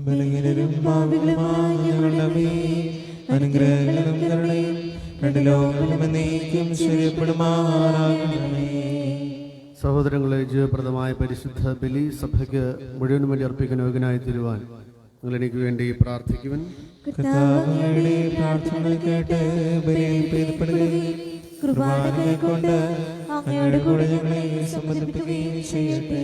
ബലഹീനരും പാപികളുമായ ഞങ്ങളുടെ മേൽ അനുഗ്രഹങ്ങളും കരുണയും രണ്ട് ലോകങ്ങളും എന്നേക്കും ശരിയപ്പെടുമാറാകണമേ. സഹോദരങ്ങളെ, ജീവപ്രദമായ പരിശുദ്ധ ബലി സഭയ്ക്ക് മുഴുവൻ വേണ്ടി അർപ്പിക്കാൻ യോഗ്യനായി തീരുവാൻ നിങ്ങൾ എനിക്ക് വേണ്ടി പ്രാർത്ഥിക്കുവാൻ. കർത്താവേ, പ്രാർത്ഥന കേട്ട് ബലിയിൽ പ്രീതിപ്പെടുകയും കൃപാകരങ്ങളെ കൊണ്ട് അങ്ങയുടെ കൂടെ ഞങ്ങളെ സംബന്ധിപ്പിക്കുകയും ചെയ്യട്ടെ.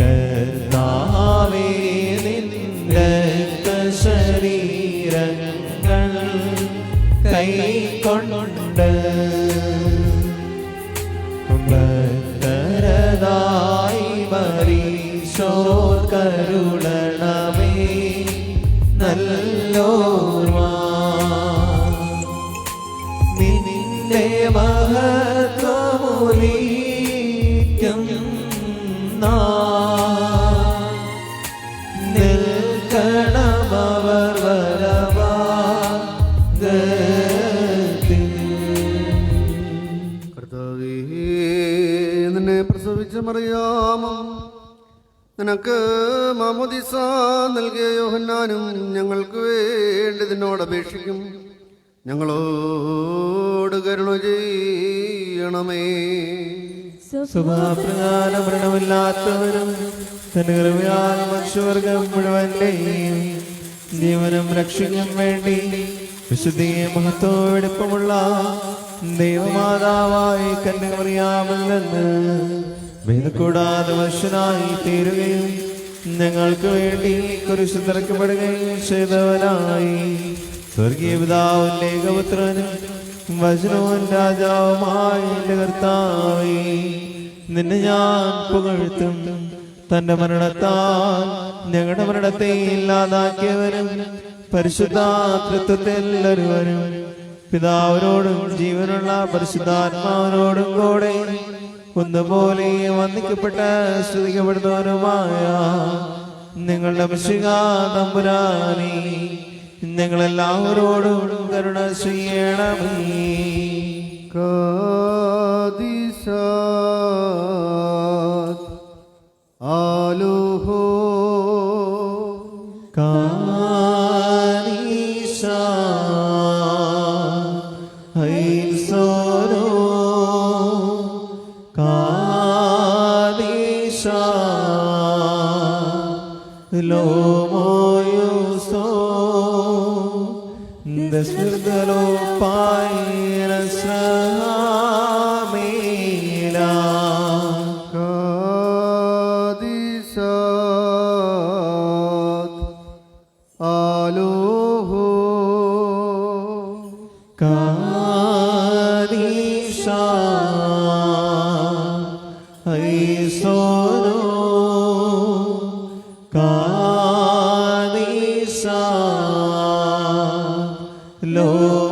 കർത്താവേ, നിന്റെ നിന്റെ മഹത്വമൂലിക്കും നിൽക്കണമവർ വരവാഗത്തിൽ. കർത്താവേ, നിന്നെ പ്രസവിച്ച മറിയാമോ നിനക്ക് മാമോദിസ നൽകിയ യോഹന്നാനും ഞങ്ങൾക്ക് വേണ്ടി നിന്നോട് അപേക്ഷിക്കും. ഞങ്ങളോട് കരുണ ചെയ്യണമേ. സ്വഭാവപ്രകാരം മരണമില്ലാത്തവരും തന്റെ കൃപയാൽ മനുഷ്യവർഗം മുഴുവന്റെയും ജീവനം രക്ഷിക്കാൻ വേണ്ടി വിശുദ്ധിയെ മഹത്വവും എടുപ്പമുള്ള ദൈവമാതാവായി കന്യകമറിയാമിൽ നിന്ന് ഭേദക്കൂടാതെ മനുഷ്യനായി തീരുകയും ഞങ്ങൾക്ക് വേണ്ടി കുരിശിൽ തറയ്ക്കപ്പെടുകയും ചെയ്തവനായി സ്വർഗീയ പിതാവിന്റെ ഏകപുത്രനും വചനവും രാജാവുമായി എന്റെ കർത്താവേ, നിന്നെ ഞാൻ പുകഴ്ത്തും. തന്റെ മരണത്താൽ ഞങ്ങളുടെ മരണത്തെ ഇല്ലാതാക്കിയവനും പരിശുദ്ധ തൃത്വത്തിൽ ഒരുവനും പിതാവിനോടും ജീവനുള്ള പരിശുദ്ധാത്മാവിനോടും കൂടെ ഒന്നുപോലെ വന്ദിക്കപ്പെട്ട സ്തുതിക്കപ്പെടുന്നവനുമായ നിങ്ങളുടെ മിശിഹാ തമ്പുരാനേ, ഞങ്ങളെല്ലാവരോടും കരുണ ചെയ്യണമേ. കാദിസാത് ആലോഹോ കാനീശാ ഹൈസോരോ കാനീശാ ലോമോയുസോ desnudalo paira sramela കാദിസാത് ആലോഹോ കാനീശാ ഹൈസോരോ കാനീശാ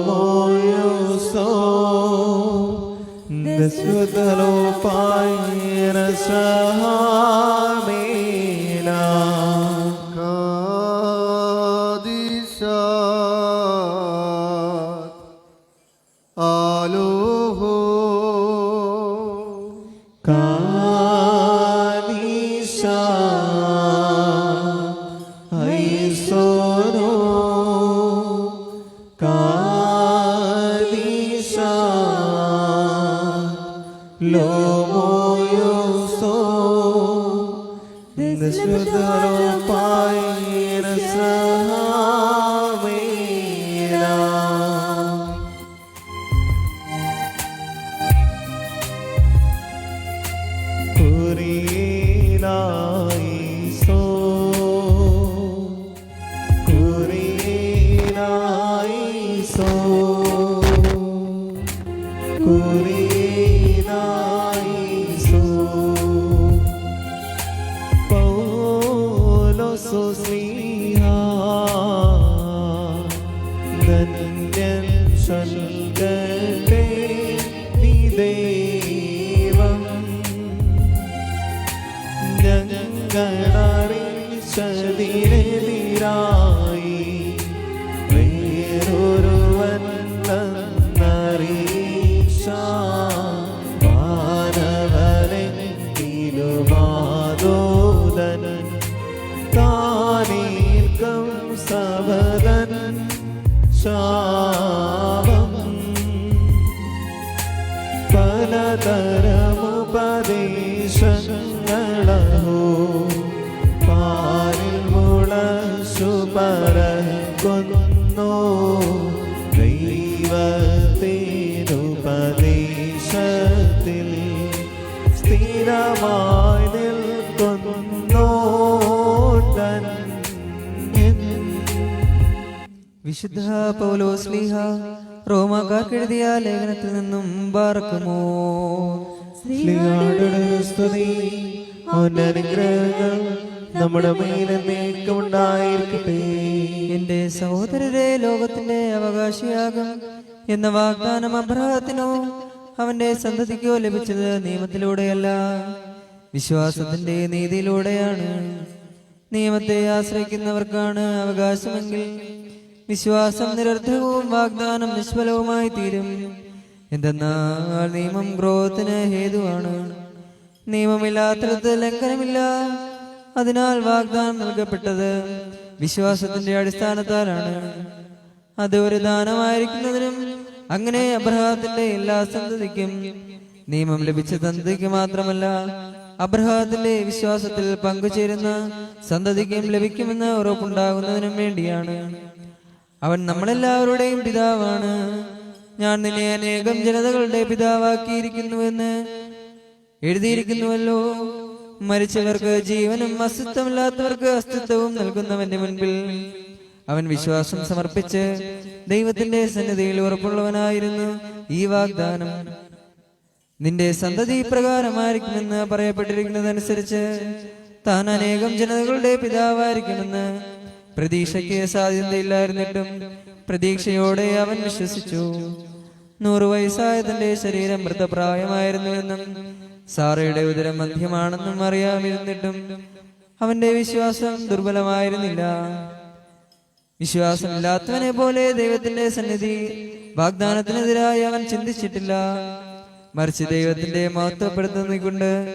ലോമോയുസോ desnudalo paira sramela കാദിസാത് ആലോഹോ കാനീശാ ഹൈസോരോ കാനീശാ ലോമോയുസോ desnudalo paira sramela. Kurinaïso, Kurinaïso, Kurinaïso, Paulos Osliha, Nanyan Shalgate Nidevam. ഞങ്ങളറിയിച്ചതിനെതിരായി വേറൊരുവൻ നന്നറിയിച്ച മാനവനെങ്കിലുമാതോദൻ താനേൽക്കും സബദൻ ശാപം പലതരമുപദേശങ്ങളോ പാരിൽ മുളശുപരക്കുന്നു ദൈവത്തിനുപദേശത്തിൽ സ്ഥിരമായി നിൽക്കുന്നോടൻ. വിശുദ്ധ പൗലോസ്ലീഹ റോമാക്കാർക്കെഴുതിയ ലേഖനത്തിൽ നിന്നും ബാറക്കുമോ. സ്തുതി അവന്റെ അനുഗ്രഹങ്ങൾ നമ്മുടെ മേലെന്നേക്കുമുണ്ടായിരിക്കട്ടെ. എന്റെ സഹോദരരെ, ലോകത്തിന്റെ അവകാശിയാകും എന്ന വാഗ്ദാനം അബ്രഹാത്തിനോ അവന്റെ സന്തതിക്കോ ലഭിച്ചത് നിയമത്തിലൂടെയല്ല, വിശ്വാസത്തിന്റെ നീതിയിലൂടെയാണ്. നിയമത്തെ ആശ്രയിക്കുന്നവർക്കാണ് അവകാശമെങ്കിൽ വിശ്വാസം നിരർത്ഥകവും വാഗ്ദാനം നിഷ്ഫലവുമായി തീരും. എന്തെന്നാൽ നിയമം ക്രോധത്തിന് ഹേതുവാണ്. നിയമമില്ലാത്തടത്ത് ലംഘനമില്ല. അതിനാൽ വാഗ്ദാനം നൽകപ്പെട്ടത് വിശ്വാസത്തിന്റെ അടിസ്ഥാനത്താലാണ്. അത് ഒരു ദാനമായിരിക്കുന്നതിനും അങ്ങനെ അബ്രഹാത്തിന്റെ എല്ലാ സന്തതിക്കും, നിയമം ലഭിച്ച സന്തതിക്ക് മാത്രമല്ല അബ്രഹാത്തിന്റെ വിശ്വാസത്തിൽ പങ്കുചേരുന്ന സന്തതിക്കും ലഭിക്കുമെന്ന് ഉറപ്പുണ്ടാകുന്നതിനും വേണ്ടിയാണ്. അവൻ നമ്മളെല്ലാവരുടെയും പിതാവാണ്. ഞാൻ നിന്നെ അനേകം ജനതകളുടെ പിതാവാക്കിയിരിക്കുന്നുവെന്ന് എഴുതിയിരിക്കുന്നുവല്ലോ. മരിച്ചവർക്ക് ജീവനും അസ്തിത്വമില്ലാത്തവർക്ക് അസ്തിത്വവും നൽകുന്നവന്റെ മുൻപിൽ അവൻ വിശ്വാസം സമർപ്പിച്ച് ദൈവത്തിന്റെ സന്നിധിയിൽ ഉറപ്പുള്ളവനായിരുന്നു. ഈ വാഗ്ദാനം നിന്റെ സന്തതി പ്രകാരമായിരിക്കുമെന്ന് പറയപ്പെട്ടിരിക്കുന്നതനുസരിച്ച് താൻ അനേകം ജനതകളുടെ പിതാവായിരിക്കുമെന്ന് പ്രതീക്ഷയ്ക്ക് സാധ്യതയില്ലായിരുന്നിട്ടും പ്രതീക്ഷയോടെ അവൻ വിശ്വസിച്ചു. 100 വയസ്സായ തന്റെ ശരീരം മൃതപ്രായമായിരുന്നുവെന്നും സാറയുടെ ഉദരം മധ്യമാണെന്നും അറിയാമിരുന്നിട്ടും അവന്റെ വിശ്വാസം ദുർബലമായിരുന്നില്ല. വിശ്വാസമില്ലാത്തവനെ പോലെ ദൈവത്തിന്റെ സന്നിധി വാഗ്ദാനത്തിനെതിരായി അവൻ ചിന്തിച്ചിട്ടില്ല. മറിച്ച് ദൈവത്തിന്റെ മഹത്വപ്പെടുത്തുന്നതുകൊണ്ട്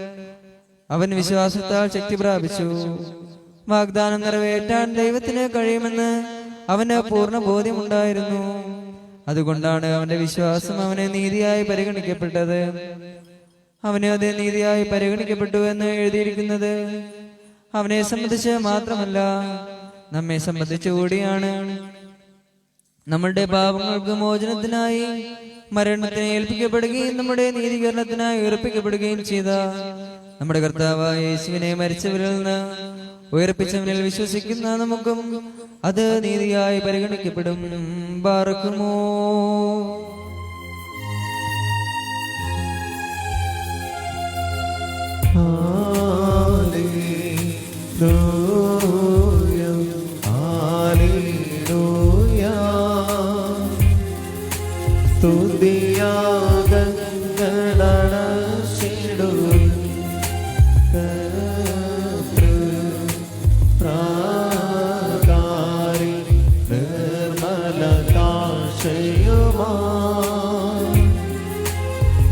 അവൻ വിശ്വാസത്താൽ ശക്തി പ്രാപിച്ചു. വാഗ്ദാനം നിറവേറ്റാൻ ദൈവത്തിന് കഴിയുമെന്ന് അവന് പൂർണ്ണ ബോധ്യമുണ്ടായിരുന്നു. അതുകൊണ്ടാണ് അവന്റെ വിശ്വാസം അവനെ നീതിയായി പരിഗണിക്കപ്പെട്ടത്. അവനെ അതേ നീതിയായി പരിഗണിക്കപ്പെട്ടു എന്ന് എഴുതിയിരിക്കുന്നത് അവനെ സംബന്ധിച്ച് മാത്രമല്ല, നമ്മെ സംബന്ധിച്ചു കൂടിയാണ്. നമ്മളുടെ പാപങ്ങൾക്ക് മോചനത്തിനായി മരണത്തിന് ഏൽപ്പിക്കപ്പെടുകയും നമ്മുടെ നീതീകരണത്തിനായി ഉയർപ്പിക്കപ്പെടുകയും ചെയ്ത നമ്മുടെ കർത്താവായ യേശുവിനെ മരിച്ചവരിൽ നിന്ന് ഉയർപ്പിച്ചവനിൽ വിശ്വസിക്കുന്ന നമുക്കും അത് നീതിയായി പരിഗണിക്കപ്പെടും. ബാറക്കുമോ.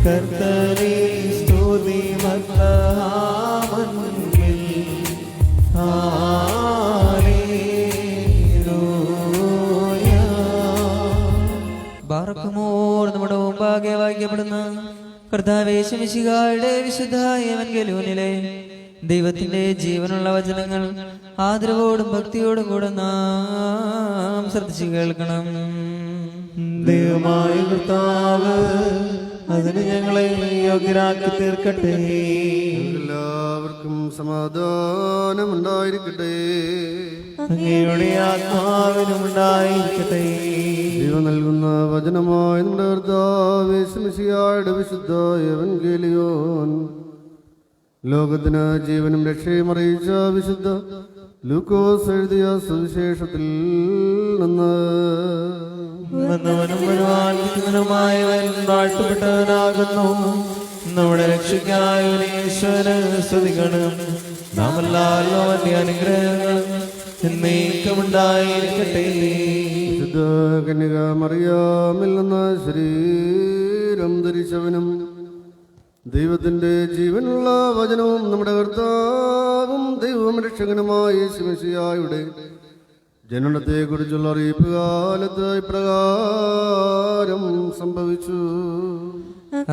കർത്തനെ സ്തുതി മദ്ദാമന്മിൽ ഹല്ലേലൂയ. ബാറക്കുമോർ. നമ്മുടെ മുമ്പാകെ വായിക്കപ്പെടുന്ന കർത്താവേ യേശുമിശിഹായുടെ വിശുദ്ധ എവൻഗേലിയോനിലെ ദൈവത്തിന്റെ ജീവനുള്ള വചനങ്ങൾ ആദരവോടും ഭക്തിയോടും കൂടെ നാം ശ്രദ്ധിച്ചു കേൾക്കണം. ദൈവമായ കർത്താവ് അതിന് ഞങ്ങളെ യോഗ്യരാക്കി തീർക്കട്ടെ. എല്ലാവർക്കും സമാധാനം ഉണ്ടായിരിക്കട്ടെ. അങ്ങയുടെ ആത്മാവിനും ഉണ്ടായിരിക്കട്ടെ. ദൈവം നൽകുന്ന വചനമായി നമ്മുടെ കർത്താവ് യേശുമിശിഹായുടെ വിശുദ്ധ എവൻഗേലിയോൻ ലോകത്തിന് ജീവനും രക്ഷയും അറിയിച്ച വിശുദ്ധ ലൂക്കോസ് എഴുതിയ സുവിശേഷത്തിൽ നിന്ന് വന്നവനും വരുവാനുമായവൻ വാഴ്ത്തപ്പെട്ടവനാകുന്നു. നമ്മുടെ രക്ഷയ്ക്കായ ഈശ്വരന് സ്തുതിക്കണം. നാം എല്ലാവരും അവന്റെ അനുഗ്രഹങ്ങൾ എന്നേക്കുമുണ്ടായിരിക്കട്ടെ. വിശുദ്ധ കന്യക മറിയാമിൽ നിന്ന് ശരീരം ധരിച്ചവനും ദൈവത്തിന്റെ ജീവനുള്ള വചനവും നമ്മുടെ കർത്താവും ദൈവവും രക്ഷകനുമായ യേശുമിശിഹായുടെ ജനനത്തെ കുറിച്ചുള്ള അറിയിപ്പ് കാലത്ത് ഇപ്രകാരം സംഭവിച്ചു.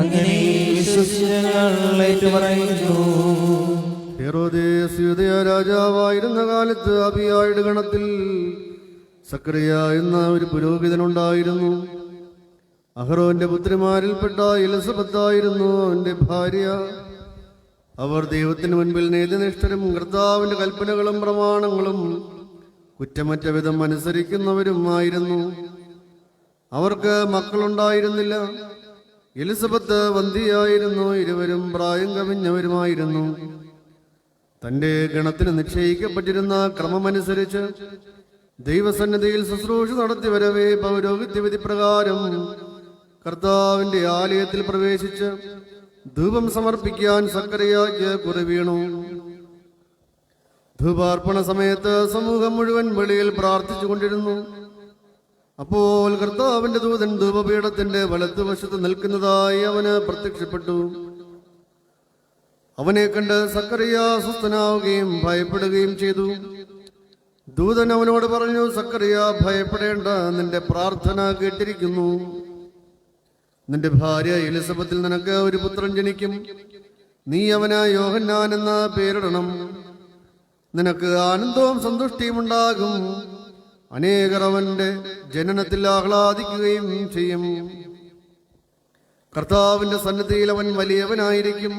അങ്ങനെ വിശ്വസിച്ച് ഞങ്ങൾ ഏറ്റുപറയുന്നു. ഹെറോദേസ് യൂദയ രാജാവായിരുന്ന കാലത്ത് അബിയായുടെ ഗണത്തിൽ സക്കറിയ എന്ന ഒരു പുരോഹിതനുണ്ടായിരുന്നു. അഹ്റോന്റെ പുത്രിമാരിൽപ്പെട്ട എലിസബത്തായിരുന്നു അവന്റെ ഭാര്യ. അവർ ദൈവത്തിന് മുൻപിൽ നീതിനിഷ്ഠരും കർത്താവിന്റെ കൽപ്പനകളും പ്രമാണങ്ങളും കുറ്റമറ്റ വിധം അനുസരിക്കുന്നവരുമായിരുന്നു. അവർക്ക് മക്കളുണ്ടായിരുന്നില്ല. എലിസബത്ത് വന്ധ്യയായിരുന്നു. ഇരുവരും പ്രായം കവിഞ്ഞവരുമായിരുന്നു. തന്റെ ഗണത്തിന് നിശ്ചയിക്കപ്പെട്ടിരുന്ന ക്രമമനുസരിച്ച് ദൈവസന്നിധിയിൽ ശുശ്രൂഷ നടത്തി വരവേ പൗരോഹിത്യ വിധി പ്രകാരം കർത്താവിന്റെ ആലയത്തിൽ പ്രവേശിച്ച് ധൂപം സമർപ്പിക്കാൻ സക്കറിയായ്ക്ക് കുറി വീണു. ധൂപാർപ്പണ സമയത്ത് സമൂഹം മുഴുവൻ വെളിയിൽ പ്രാർത്ഥിച്ചുകൊണ്ടിരുന്നു. അപ്പോൾ കർത്താവിന്റെ ദൂതൻ ധൂപപീഠത്തിന്റെ വലത്തുവശത്ത് നിൽക്കുന്നതായി അവന് പ്രത്യക്ഷപ്പെട്ടു. അവനെ കണ്ട് സക്കറിയ അസ്വസ്ഥനാവുകയും ഭയപ്പെടുകയും ചെയ്തു. ദൂതൻ അവനോട് പറഞ്ഞു, സക്കറിയ, ഭയപ്പെടേണ്ട, നിന്റെ പ്രാർത്ഥന കേട്ടിരിക്കുന്നു. നിന്റെ ഭാര്യ എലിസബത്തിൽ നിനക്ക് ഒരു പുത്രൻ ജനിക്കും. നീ അവന് യോഹന്നാൻ എന്ന പേരിടണം. നിനക്ക് ആനന്ദവും സന്തുഷ്ടിയും ഉണ്ടാകും. അനേകർ അവന്റെ ജനനത്തിൽ ആഹ്ലാദിക്കുകയും ചെയ്യും. കർത്താവിന്റെ സന്നിധിയിൽ അവൻ വലിയവനായിരിക്കും.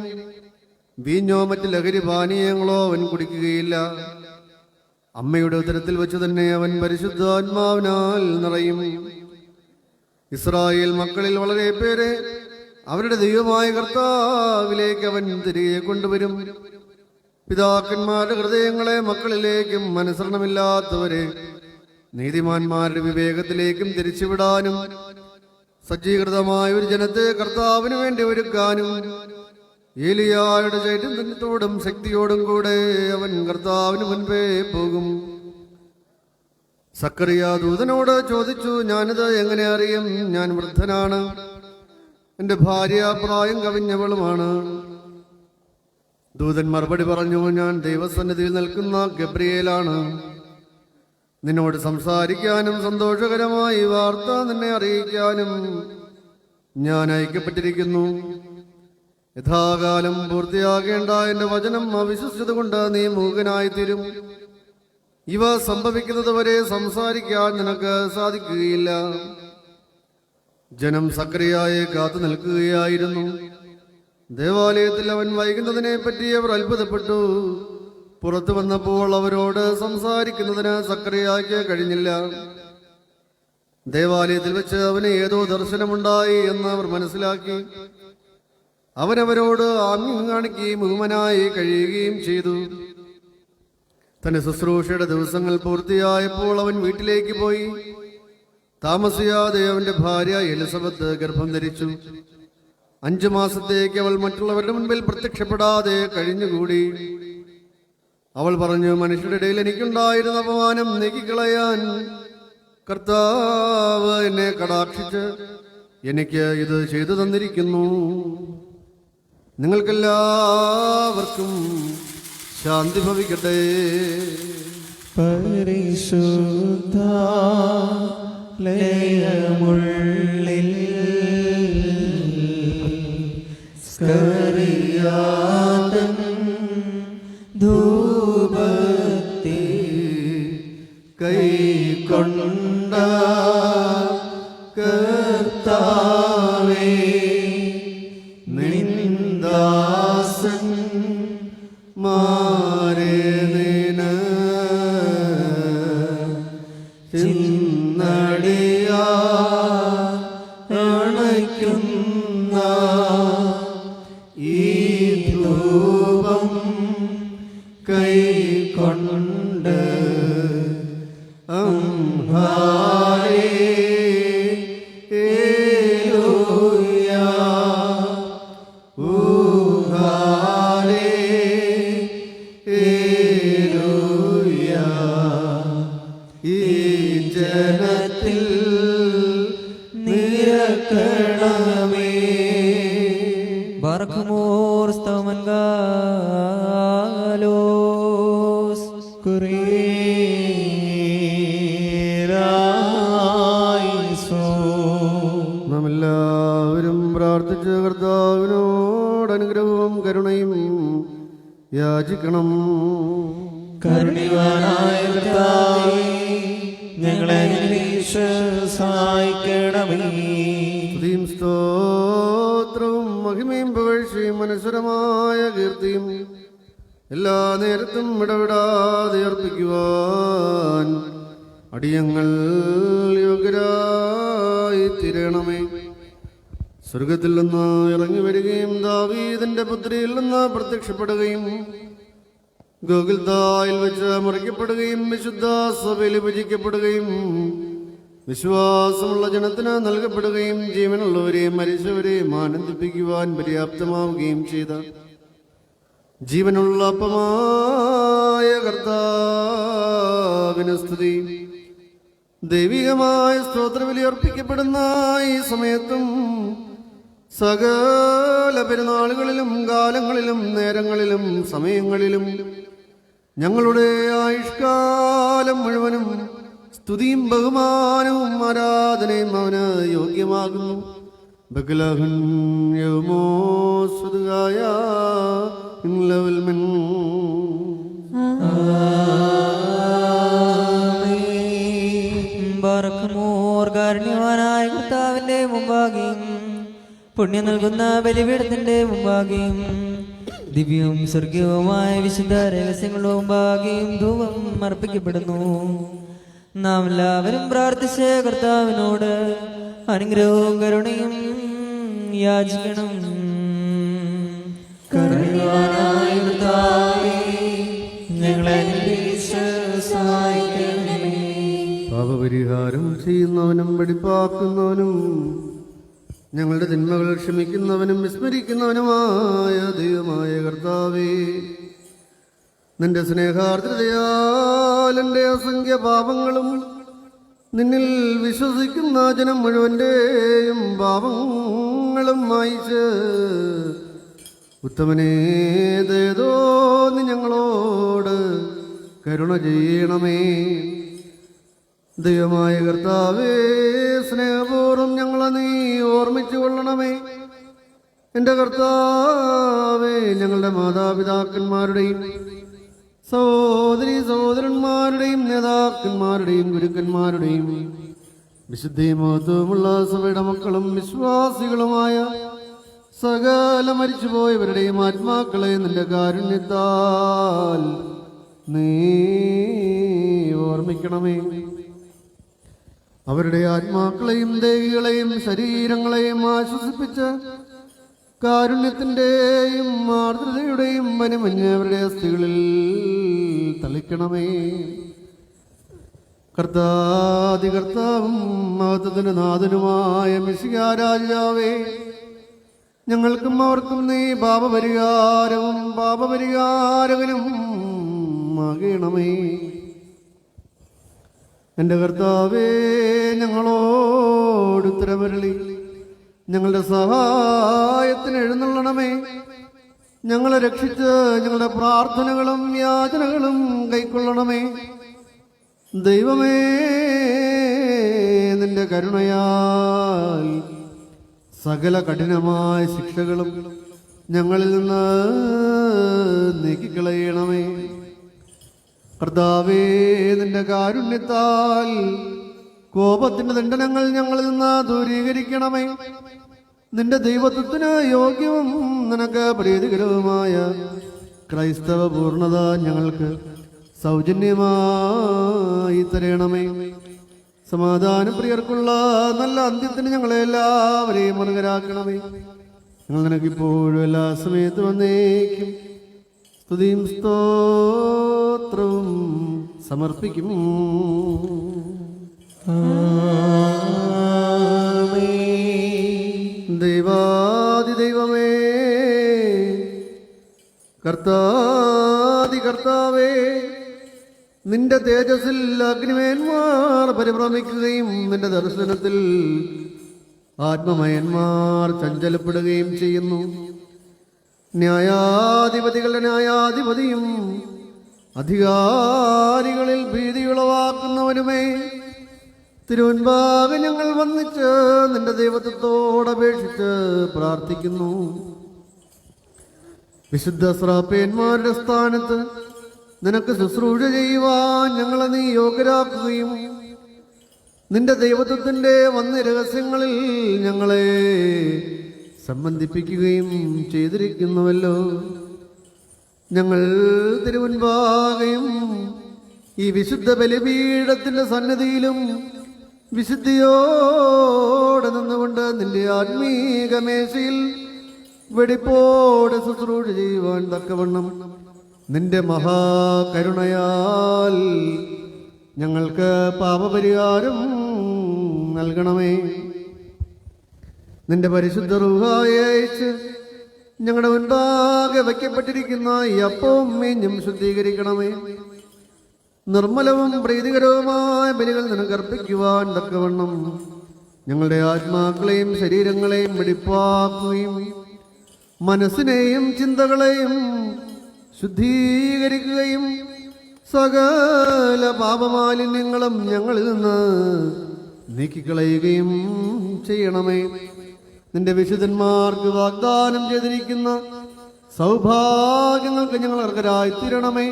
വീഞ്ഞോ മറ്റ് ലഹരി പാനീയങ്ങളോ അവൻ കുടിക്കുകയില്ല. അമ്മയുടെ ഉദരത്തിൽ വെച്ച് തന്നെ അവൻ പരിശുദ്ധാത്മാവിനാൽ നിറയും. ഇസ്രായേൽ മക്കളിൽ വളരെ പേരെ അവരുടെ ദൈവമായ കർത്താവിലേക്ക് അവൻ തിരികെ കൊണ്ടുവരും. പിതാക്കന്മാരുടെ ഹൃദയങ്ങളെ മക്കളിലേക്കും അനുസരണമില്ലാത്തവരെ നീതിമാന്മാരുടെ വിവേകത്തിലേക്കും തിരിച്ചുവിടാനും സജ്ജീകൃതമായ ഒരു ജനത്തെ കർത്താവിന് വേണ്ടി ഒരുക്കാനും ഏലിയായുടെ ചൈതന്യത്തോടും ശക്തിയോടും കൂടെ അവൻ കർത്താവിന് മുൻപേ പോകും. സക്കറിയ ദൂതനോട് ചോദിച്ചു, ഞാനിത് എങ്ങനെ അറിയും? ഞാൻ വൃദ്ധനാണ്, എന്റെ ഭാര്യ പ്രായം കവിഞ്ഞവളുമാണ്. ദൂതൻ മറുപടി പറഞ്ഞു, ഞാൻ ദൈവസന്നിധിയിൽ നിൽക്കുന്ന ഗബ്രിയേലാണ്. നിന്നോട് സംസാരിക്കാനും സന്തോഷകരമായി വാർത്ത നിന്നെ അറിയിക്കാനും ഞാൻ അയക്കപ്പെട്ടിരിക്കുന്നു. യഥാകാലം പൂർത്തിയാകേണ്ട എന്റെ വചനം അവിശ്വസിച്ചത് കൊണ്ട് നീ മൂകനായിത്തീരും. ഇവ സംഭവിക്കുന്നത് വരെ സംസാരിക്കാൻ നിനക്ക് സാധിക്കുകയില്ല. ജനം സക്കറിയായെ കാത്തു നിൽക്കുകയായിരുന്നു. ദേവാലയത്തിൽ അവൻ വൈകുന്നതിനെ പറ്റി അവർ അത്ഭുതപ്പെട്ടു. പുറത്തു വന്നപ്പോൾ അവരോട് സംസാരിക്കുന്നതിന് സക്കറിയായ്ക്ക് കഴിഞ്ഞില്ല. ദേവാലയത്തിൽ വെച്ച് അവന് ഏതോ ദർശനമുണ്ടായി എന്ന് അവർ മനസ്സിലാക്കി. അവനവരോട് ആംഗ്യം കാണിക്കുകയും ബഹുമനായി കഴിയുകയും ചെയ്തു. തന്റെ ശുശ്രൂഷയുടെ ദിവസങ്ങൾ പൂർത്തിയായപ്പോൾ അവൻ വീട്ടിലേക്ക് പോയി. താമസിയാതെ അവന്റെ ഭാര്യ എലിസബത്ത് ഗർഭം ധരിച്ചു. 5 മാസത്തേക്ക് അവൾ മറ്റുള്ളവരുടെ മുൻപിൽ പ്രത്യക്ഷപ്പെടാതെ കഴിഞ്ഞുകൂടി. അവൾ പറഞ്ഞു, മനുഷ്യരുടെ ഇടയിൽ എനിക്കുണ്ടായിരുന്ന അപമാനം നീക്കിക്കളയാൻ കർത്താവ് എന്നെ കടാക്ഷിച്ച് എനിക്ക് ഇത് ചെയ്തു തന്നിരിക്കുന്നു. നിങ്ങൾക്കെല്ലാവർക്കും ശാന്തി ഭവിക്കട്ടെ. പരിശുദ്ധ ലയമുള്ളിൽ സ്കറിയാതൻ ധൂപത്തെ കൈക്കൊണ്ട കർത്താവേ, നിന്ദാസൻ മാരെ നിന് ചിന്നടിയാ അണയ്ക്കുന്ന ഈ ധൂപം കൈകൊണ്ട് അംഹാരേ ജനത്തിൽ നിരക്കണമേ. ബാറക്കുമോർ സ്തവമൻഗാലോസ് നാം എല്ലാവരും പ്രാർത്ഥിച്ച് കർത്താവിനോട് അനുഗ്രഹവും കരുണയും യാചിക്കണം. കരുണിവാനായ കർത്താവേ, ഞങ്ങളെ സഹായിക്കണമേ. സ്തുതിയും സ്തോത്രവും മഹിമയും പുകഴ്ചയും മനസ്വരമായ കീർത്തിയും എല്ലാ നേരത്തും ഇടവിടാതെ അർപ്പിക്കുവാൻ അടിയങ്ങൾ യോഗ്യരായി തീരണമേ. സ്വർഗത്തിൽ നിന്ന് ഇറങ്ങി വരികയും ദാവീദിന്റെ പുത്രിയിൽ നിന്ന് പ്രത്യക്ഷപ്പെടുകയും ഗോകുൽതായിൽ വെച്ച് മുറിക്കപ്പെടുകയും വിശുദ്ധ സഭയിൽ വിഭജിക്കപ്പെടുകയും വിശ്വാസമുള്ള ജനത്തിന് നൽകപ്പെടുകയും ജീവനുള്ളവരെയും മരിച്ചവരെയും ആനന്ദിപ്പിക്കുവാൻ പര്യാപ്തമാവുകയും ചെയ്ത ജീവനുള്ള അപ്പമായ കർത്താവിന് സ്തുതി. ദൈവികമായ സ്തോത്രബലി അർപ്പിക്കപ്പെടുന്ന ഈ സമയത്തും സകല പെരുന്നാളുകളിലും കാലങ്ങളിലും നേരങ്ങളിലും സമയങ്ങളിലും ഞങ്ങളുടെ ആയുഷ്കാലം മുഴുവനും സ്തുതിയും ബഹുമാനവും ആരാധനയും അവന് യോഗ്യമാകുന്നു. ബകലഹൻ യൗമോ സുദുഗായ ഇൻലവൽ മൻ. ബർഖമോർ കാരുണ്യവാനായ കർത്താവിന്റെ മുമ്പാകെയും പുണ്യം നൽകുന്ന ബലിപീഠത്തിന്റെ മുമ്പാകെയും ദിവ്യവും സ്വർഗീയവുമായ വിശുദ്ധ രഹസ്യങ്ങളുടെ മുമ്പാകെയും ധൂപം അർപ്പിക്കപ്പെടുന്നു. നാം എല്ലാവരും പ്രാർത്ഥിച്ച് കർത്താവിനോട് അനുഗ്രഹവും കരുണയും യാചിക്കണം. കരുണയായ കർത്താവേ, ഞങ്ങളെ അനുഗ്രഹിച്ച് സഹായിക്കണമേ. പാപപരിഹാരം ചെയ്യുന്നവനും വെടിപ്പാക്കുന്നവനും ഞങ്ങളുടെ തിന്മകൾ ക്ഷമിക്കുന്നവനും വിസ്മരിക്കുന്നവനുമായ ദൈവമായ കർത്താവേ, നിന്റെ സ്നേഹാർദ്രതയാൽ എൻ്റെ അസംഖ്യ പാപങ്ങളും നിന്നിൽ വിശ്വസിക്കുന്ന ജനം മുഴുവൻ്റെയും പാപങ്ങളും മായിച്ച് ഉത്തമനേ ദയതോ നീ ഞങ്ങളോട് കരുണ ചെയ്യണമേ. ദൈവമായ കർത്താവേ, സ്നേഹപൂർവ്വം ഞങ്ങളെ നീ ഓർമ്മിച്ചു കൊള്ളണമേ. എൻ്റെ കർത്താവേ, ഞങ്ങളുടെ മാതാപിതാക്കന്മാരുടെയും സഹോദരി സഹോദരന്മാരുടെയും നേതാക്കന്മാരുടെയും ഗുരുക്കന്മാരുടെയും വിശുദ്ധിയും മഹത്വമുള്ള സഭയുടെ മക്കളും വിശ്വാസികളുമായ സകല മരിച്ചുപോയവരുടെയും ആത്മാക്കളെ നിന്റെ കാരുണ്യത്താൽ നീ ഓർമ്മിക്കണമേ. അവരുടെ ആത്മാക്കളെയും ദേഹികളെയും ശരീരങ്ങളെയും ആശ്വസിപ്പിച്ച് കാരുണ്യത്തിൻ്റെയും ആർദ്രതയുടെയും വനമഞ്ഞ് അവരുടെ അസ്ഥികളിൽ തളിക്കണമേ. കർത്താവും മഹത്വത്തിന് നാഥനുമായ മിശിഹാ രാജാവേ, ഞങ്ങൾക്കും അവർക്കും നീ പാപപരിഹാരവും പാപപരിഹാരകനും ആകണമേ. എൻ്റെ കർത്താവേ, ഞങ്ങളോട് ഉത്തരമരുളി ഞങ്ങളുടെ സഹായത്തിന് എഴുന്നള്ളണമേ. ഞങ്ങളെ രക്ഷിച്ച് ഞങ്ങളുടെ പ്രാർത്ഥനകളും യാചനകളും കൈക്കൊള്ളണമേ. ദൈവമേ, നിന്റെ കരുണയാൽ സകല കഠിനമായ ശിക്ഷകളും ഞങ്ങളിൽ നിന്ന് നീക്കിക്കളയണമേ. കർത്താവേ, നിന്റെ കാരുണ്യത്താൽ കോപത്തിന്റെ ദണ്ഡനങ്ങൾ ഞങ്ങളിൽ നിന്ന് ദൂരീകരിക്കണമേ. നിന്റെ ദൈവത്വത്തിന് യോഗ്യവും നിനക്ക് പ്രീതികരവുമായ ക്രൈസ്തവ പൂർണ്ണത ഞങ്ങൾക്ക് സൗജന്യമായി തരണമേ. സമാധാനപ്രിയർക്കുള്ള നല്ല അന്ത്യത്തിന് ഞങ്ങളെ എല്ലാവരെയും അർഹരാക്കണമേ. ഞങ്ങൾ നിനക്കിപ്പോഴും എല്ലാ സമയത്തും വന്നേക്കും സ്തുതിയും സ്തോത്രവും സമർപ്പിക്കും. ദൈവാദിദൈവമേ, കർത്താവേ, നിന്റെ തേജസ്സിൽ അഗ്നിമയന്മാർ പരിഭ്രമിക്കുകയും നിന്റെ ദർശനത്തിൽ ആത്മമയന്മാർ ചഞ്ചലപ്പെടുകയും ചെയ്യുന്നു. ന്യായാധിപതികളുടെ ന്യായാധിപതിയും അധികാരികളിൽ ഭീതിയുളവാക്കുന്നവനുമേ, തിരുവൻപാകെ ഞങ്ങൾ വന്നിച്ച് നിന്റെ ദൈവത്വത്തോടപേക്ഷിച്ച് പ്രാർത്ഥിക്കുന്നു. വിശുദ്ധ ശ്രാപ്പേന്മാരുടെ സ്ഥാനത്ത് നിനക്ക് ശുശ്രൂഷ ചെയ്യുവാൻ ഞങ്ങളെ നീ യോഗ്യരാക്കുകയും നിന്റെ ദൈവത്വത്തിൻ്റെ വന്ന രഹസ്യങ്ങളിൽ ഞങ്ങളെ സംബന്ധിപ്പിക്കുകയും ചെയ്തിരിക്കുന്നുവല്ലോ. ഞങ്ങൾ തിരുവൻപാകെയും ഈ വിശുദ്ധ ബലിപീഠത്തിന്റെ സന്നിധിയിലും വിശുദ്ധിയോടെ നിന്നുകൊണ്ട് നിന്റെ ആത്മീക മേശയിൽ വെടിപ്പോടെ ശുശ്രൂഷ ചെയ്യുവാൻ തക്കവണ്ണം നിന്റെ മഹാകരുണയാൽ ഞങ്ങൾക്ക് പാപപരിഹാരം നൽകണമേ. നിന്റെ പരിശുദ്ധ റൂഹായെ അയച്ച് ഞങ്ങളുടെ മുൻപാകെ വയ്ക്കപ്പെട്ടിരിക്കുന്ന ഈ അപ്പവും മീഞ്ഞും ശുദ്ധീകരിക്കണമേ. നിർമ്മലവും പ്രീതികരവുമായ ബലികൾ നിനക്കർപ്പിക്കുവാൻ തക്കവണ്ണം ഞങ്ങളുടെ ആത്മാക്കളെയും ശരീരങ്ങളെയും വെടിപ്പാക്കുകയും മനസ്സിനെയും ചിന്തകളെയും ശുദ്ധീകരിക്കുകയും സകല പാപമാലിന്യങ്ങളും ഞങ്ങളിൽ നിന്ന് നീക്കിക്കളയുകയും ചെയ്യണമേ. നിന്റെ വിശുദ്ധന്മാർക്ക് വാഗ്ദാനം ചെയ്തിരിക്കുന്ന സൗഭാഗ്യങ്ങൾക്ക് ഞങ്ങൾ അർഹരായി തീരണമേ.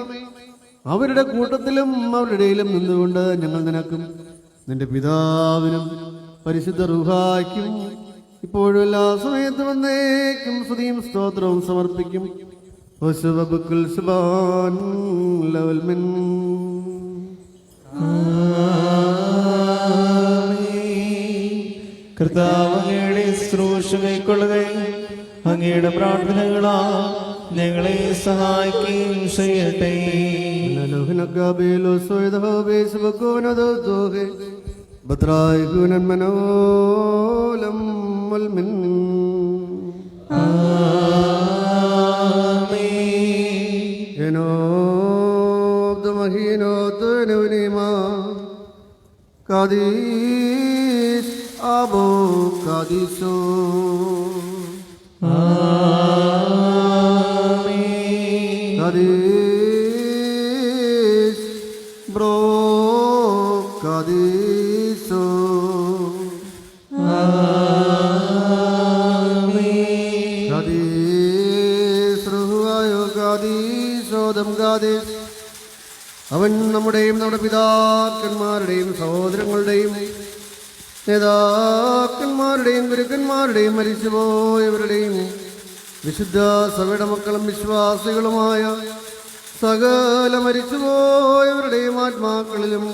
അവരുടെ കൂട്ടത്തിലും അവരുടെ ഇടയിലും നിന്നുകൊണ്ട് ഞങ്ങൾ നിനക്കും നിന്റെ പിതാവിനും പരിശുദ്ധ റൂഹായ്ക്കും ഇപ്പോഴും എല്ലാ സമയത്തും എന്നേക്കും സ്തുതിയും സ്തോത്രവും സമർപ്പിക്കും. കർത്താവ് അങ്ങയുടെ ശുശ്രൂഷ കൈക്കൊള്ളുകയും അങ്ങയുടെ പ്രാർത്ഥനകളാ ഞങ്ങളെ സഹായിക്കുകയും ചെയ്യട്ടെ. Kadis Abu Kadiso Kadis Bro Kadiso Kadis Ruhayo Kadis Odam Kadis അവൻ നമ്മുടെയും നമ്മുടെ പിതാക്കന്മാരുടെയും സഹോദരങ്ങളുടെയും നേതാക്കന്മാരുടെയും ഗുരുക്കന്മാരുടെയും മരിച്ചുപോയവരുടെയും വിശുദ്ധ സഭയുടെ മക്കളും വിശ്വാസികളുമായ സകല മരിച്ചുപോയവരുടെയും ആത്മാക്കളിലും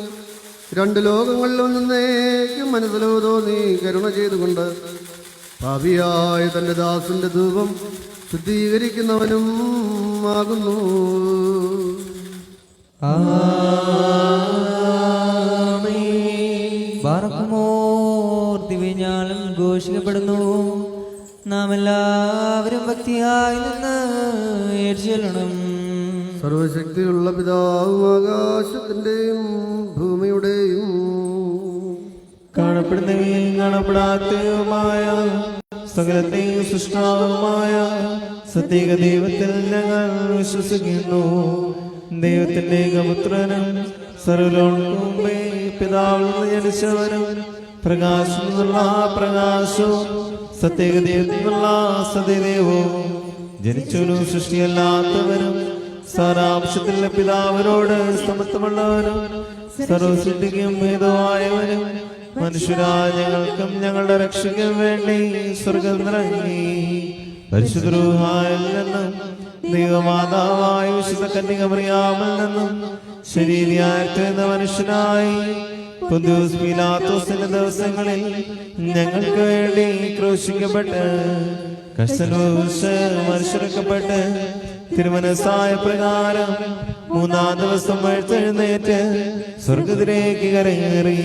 രണ്ട് ലോകങ്ങളിലും നിന്നേക്കും മനസ്സിലോ തോന്നി കരുണ ചെയ്തുകൊണ്ട് പാപിയായ തൻ്റെ ദാസന്റെ ധൂപം ശുദ്ധീകരിക്കുന്നവനും ആകുന്നു. ദിവ്യജ്ഞാനം ഘോഷിക്കപ്പെടുന്നു. നാം എല്ലാവരും ഭക്തിയായി നിന്ന് ഏറ്റുചൊല്ലണം. സർവശക്തിയുള്ള പിതാവും ആകാശത്തിന്റെയും ഭൂമിയുടെയും കാണപ്പെടുന്നവയും കാണപ്പെടാത്തതുമായ സകലത്തെയും സൃഷ്ടാവുമായ സത്യേക ദൈവത്തിൽ ഞങ്ങൾ വിശ്വസിക്കുന്നു. ദൈവത്തിന്റെ ഏകപുത്രനും സർവ്വലോകർക്കും മുമ്പേ പിതാവിൽ നിന്ന് ജനിച്ചവനും പ്രകാശം എന്നുള്ള പ്രകാശവും സത്യേക ദൈവത്തിൽ നിന്നുള്ള സത്യദൈവവും ജനിച്ചവനും സൃഷ്ടിയല്ലാത്തവനും സാരാംശത്തിലുള്ള പിതാവിനോട് സമത്വമുള്ളവനും സർവസൃഷ്ടിക്കും ഭേദമായവനും മനുഷ്യരായ ഞങ്ങൾക്കും ഞങ്ങളുടെ രക്ഷയ്ക്കും വേണ്ടി സ്വർഗ്ഗത്തിലിറങ്ങി പരിശുദ്ധ റൂഹായിൽ നിന്നും ദൈവമാതാവായ വിശുദ്ധ കന്യക മറിയാമിൽ നിന്നും ശരീരയായിരുന്ന മനുഷ്യനായി പൊന്തിയോസ് പീലാത്തോസിന്റെ ദിവസങ്ങളിൽ ഞങ്ങൾക്ക് വേണ്ടി ക്രൂശിക്കപ്പെട്ട് കഷ്ടനുഭവിച്ച് മനുഷ്യർക്കപ്പെട്ട് തിരുമനസ്സായ പ്രകാരം മൂന്നാം ദിവസം എഴുന്നേറ്റ് സ്വർഗത്തിലേക്ക് കരയേറി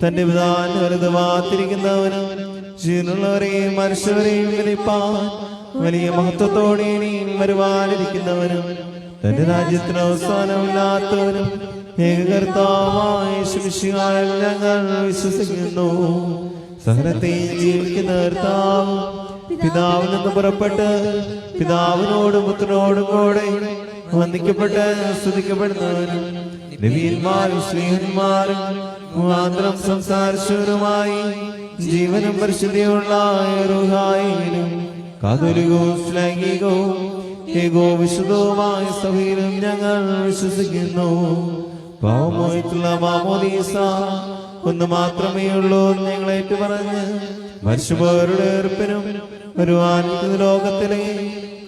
തന്റെ പിതാവിന് വലുത് വാത്തിരിക്കുന്നവനും ജീവനുള്ളവരെയും മനുഷ്യരെയും വിളിപ്പാൻ വലിയ മഹത്വത്തോടെ ഇനിയും വരുവാനിരിക്കുന്നവനും തന്റെ രാജ്യത്തിന് അവസാനമില്ലാത്തവനും ഏകകർത്താവായ യേശുമിശിഹായിൽ ഞങ്ങൾ വിശ്വസിക്കുന്നു. സകലത്തെയും ജീവിക്കുന്ന കർത്താവ് പിതാവിൽ നിന്ന് പുറപ്പെട്ട് പിതാവിനോടും പുത്രനോടും കൂടെ വന്ദിക്കപ്പെട്ട് സ്തുതിക്കപ്പെടുന്നവനും നബിയന്മാരും ശ്രീഹന്മാരും മുഖാന്തരം സംസാരിച്ചവരുമായി ജീവനും പരിശുദ്ധിയുള്ള റൂഹായിലും കാതോലികവും ശ്ലൈംഗികവും ഏകോ വിശുദ്ധവുമായ സഭയിലും ഞങ്ങൾ വിശ്വസിക്കുന്നു. പാവമോയിട്ടുള്ള മാമോദീസ ഒന്ന് മാത്രമേ ഉള്ളൂ ഞങ്ങൾ ഏറ്റുപറഞ്ഞ് മരിച്ചുപോയവരുടെ ഏർപ്പിനും വരുവാനിരിക്കുന്ന ലോകത്തിലെ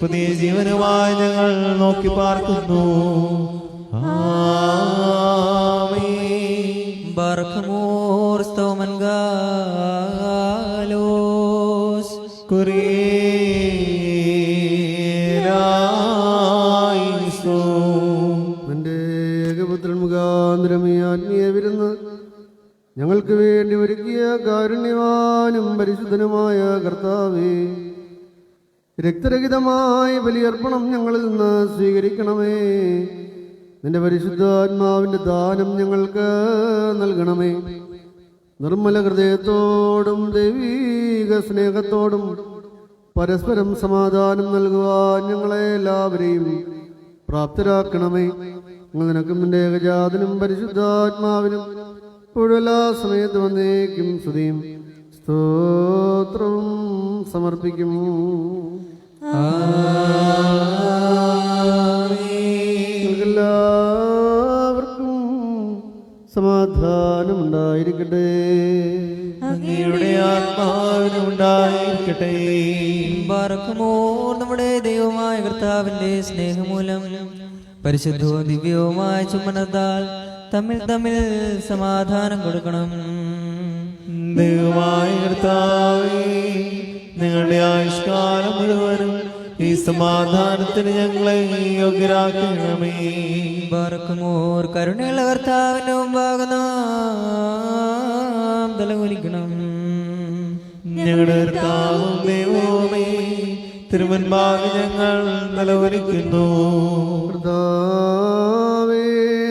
പുതിയ ജീവനുമായി ഞങ്ങൾ നോക്കി പാർക്കുന്നു. ബർഖമോർ സ്തോമൻ ഗാലോസ് കുറിയേരായിസോ ആത്മീയ വിരുന്ന് ഞങ്ങൾക്ക് വേണ്ടി ഒരുക്കിയ കാരുണ്യവാനും പരിശുദ്ധനുമായ കർത്താവേ, രക്തരഹിതമായ ബലിയർപ്പണം ഞങ്ങളിൽ നിന്ന് സ്വീകരിക്കണമേ. നിന്റെ പരിശുദ്ധാത്മാവിൻ്റെ ദാനം ഞങ്ങൾക്ക് നൽകണമേ. നിർമ്മല ഹൃദയത്തോടും ദൈവീക സ്നേഹത്തോടും പരസ്പരം സമാധാനം നൽകുവാൻ ഞങ്ങളെ എല്ലാവരെയും പ്രാപ്തരാക്കണമേ. നിനക്കും നിന്റെ ഏകജാതനും പരിശുദ്ധാത്മാവിനും ഇപ്പോഴെല്ലാ സമയത്ത് വന്നേക്കും സ്തുതിയും സ്തോത്രവും സമർപ്പിക്കും. എല്ലാവർക്കും സമാധാനം ഉണ്ടായിരിക്കട്ടെ. അങ്ങയുടെ ആത്മാവിനും ഉണ്ടായിരിക്കട്ടെ. ബാറക്കുമോർ നമ്മുടെ ദൈവമായ കർത്താവിന്റെ സ്നേഹമൂലം പരിശുദ്ധവും ദിവ്യവുമായ ചുമനത്താൽ തമ്മിൽ തമ്മിൽ സമാധാനം കൊടുക്കണം. ദൈവമായ കർത്താവേ, നിങ്ങളുടെ ആയുഷ്കാലം മുഴുവനും ഈ സമാധാനത്തിന് ഞങ്ങളെ യോഗ്യരാക്കണമേ. ബാറക്കുമോർ കരുണയുള്ള കർത്താവിന്റെ മുമ്പാകെ നാം തലകുനിക്കണം. ഞങ്ങളുടെ കർത്താവും ദൈവവുമേ, തിരുമുൻപാകെ ഞങ്ങൾ തലകുനിക്കുന്നു. കർത്താവേ,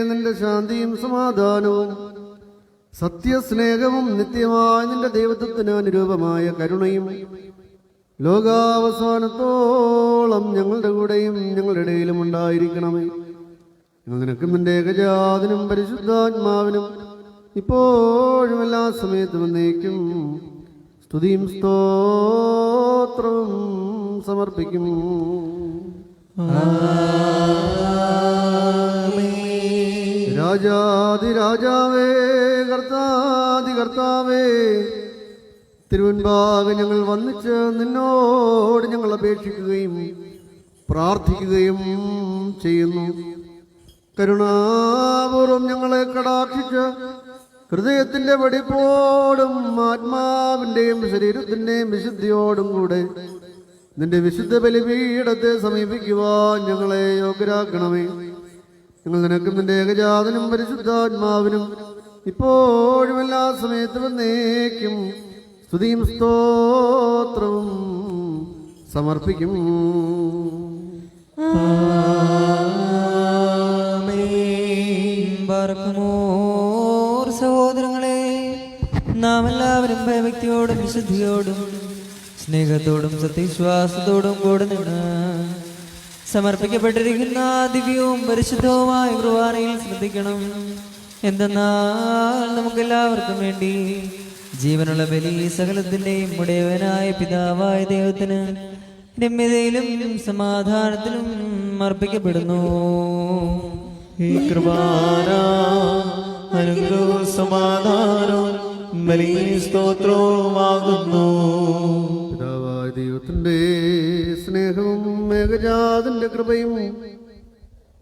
നിന്റെ ശാന്തിയും സമാധാനവും സത്യസ്നേഹവും നിത്യമായ നിന്റെ ദൈവത്വത്തിന് അനുരൂപമായ കരുണയും ലോകാവസാനത്തോളം ഞങ്ങളുടെ കൂടെയും ഞങ്ങളുടെ ഇടയിലും ഉണ്ടായിരിക്കണമേ. ഞങ്ങൾ നിനക്കും നിന്റെ ഏകജാതനും പരിശുദ്ധാത്മാവിനും ഇപ്പോഴും എല്ലാ സമയത്തും എന്നേക്കും സ്തുതിയും സ്തോത്രവും സമർപ്പിക്കും. രാജാതിരാജാവേ, കർത്താതി കർത്താവേ, തിരുവൻപാകെ ഞങ്ങൾ വന്നിച്ച് നിന്നോട് ഞങ്ങൾ അപേക്ഷിക്കുകയും പ്രാർത്ഥിക്കുകയും ചെയ്യുന്നു. കരുണാപൂർവം ഞങ്ങളെ കടാക്ഷിച്ച് ഹൃദയത്തിന്റെ വെടിപ്പോടും ആത്മാവിന്റെയും ശരീരത്തിന്റെയും വിശുദ്ധിയോടും കൂടെ നിന്റെ വിശുദ്ധ ബലിപീഠത്തെ സമീപിക്കുവാൻ ഞങ്ങളെ യോഗ്യരാക്കണമേ. ഞങ്ങൾ നിനക്കും നിന്റെ ഏകജാതനും പരിശുദ്ധാത്മാവിനും ഇപ്പോഴും എല്ലാ സമയത്തും എന്നേക്കും സ്തുതിയും സ്തോത്രവും സമർപ്പിക്കും. ബാറക്കുമോർ സഹോദരങ്ങളെ, നാം എല്ലാവരും ഭയഭക്തിയോടും വിശുദ്ധിയോടും സ്നേഹത്തോടും സത്യവിശ്വാസത്തോടും കൂടെ നിന്ന് സമർപ്പിക്കപ്പെട്ടിരിക്കുന്ന ദിവ്യവും പരിശുദ്ധവുമായ കുർബാനയിൽ ശ്രദ്ധിക്കണം. എന്തെന്നാൽ നമുക്കെല്ലാവർക്കും വേണ്ടി ജീവനുള്ള ബലി സകലത്തിന്റെയും ഉടയവനായ പിതാവായ ദൈവത്തിന് രമ്യതയിലും സമാധാനത്തിലും അർപ്പിക്കപ്പെടുന്നു. ഈ കൃപാന അനുഗ്രഹവും സമാധാനവും ബലിയും സ്തോത്രവുമാകുന്നു. പിതാവായ ദൈവത്തിന്റെ സ്നേഹവും ഏകജാതന്റെ കൃപയും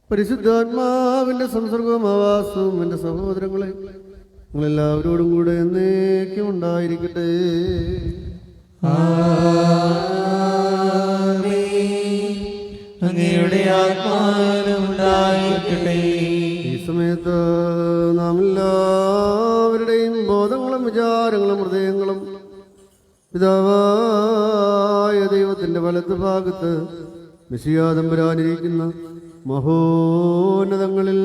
പരിശുദ്ധാത്മാവിന്റെ സംസർഗവും ആവാസവും എന്റെ സഹോദരങ്ങളെ നിങ്ങളെല്ലാവരോടും കൂടെ എന്നേക്കും ഉണ്ടായിരിക്കട്ടെ. അങ്ങയുടെ ആത്മാവിനും ഉണ്ടായിരിക്കട്ടെ. ഈ സമയത്ത് നാം എല്ലാവരുടെയും ബോധങ്ങളും വിചാരങ്ങളും ഹൃദയങ്ങളും പിതാവായ ദൈവത്തിന്റെ വലത്ത് ഭാഗത്ത് മെസ്സിയാതമ്പുരാനിരിക്കുന്ന മഹോന്നതങ്ങളിൽ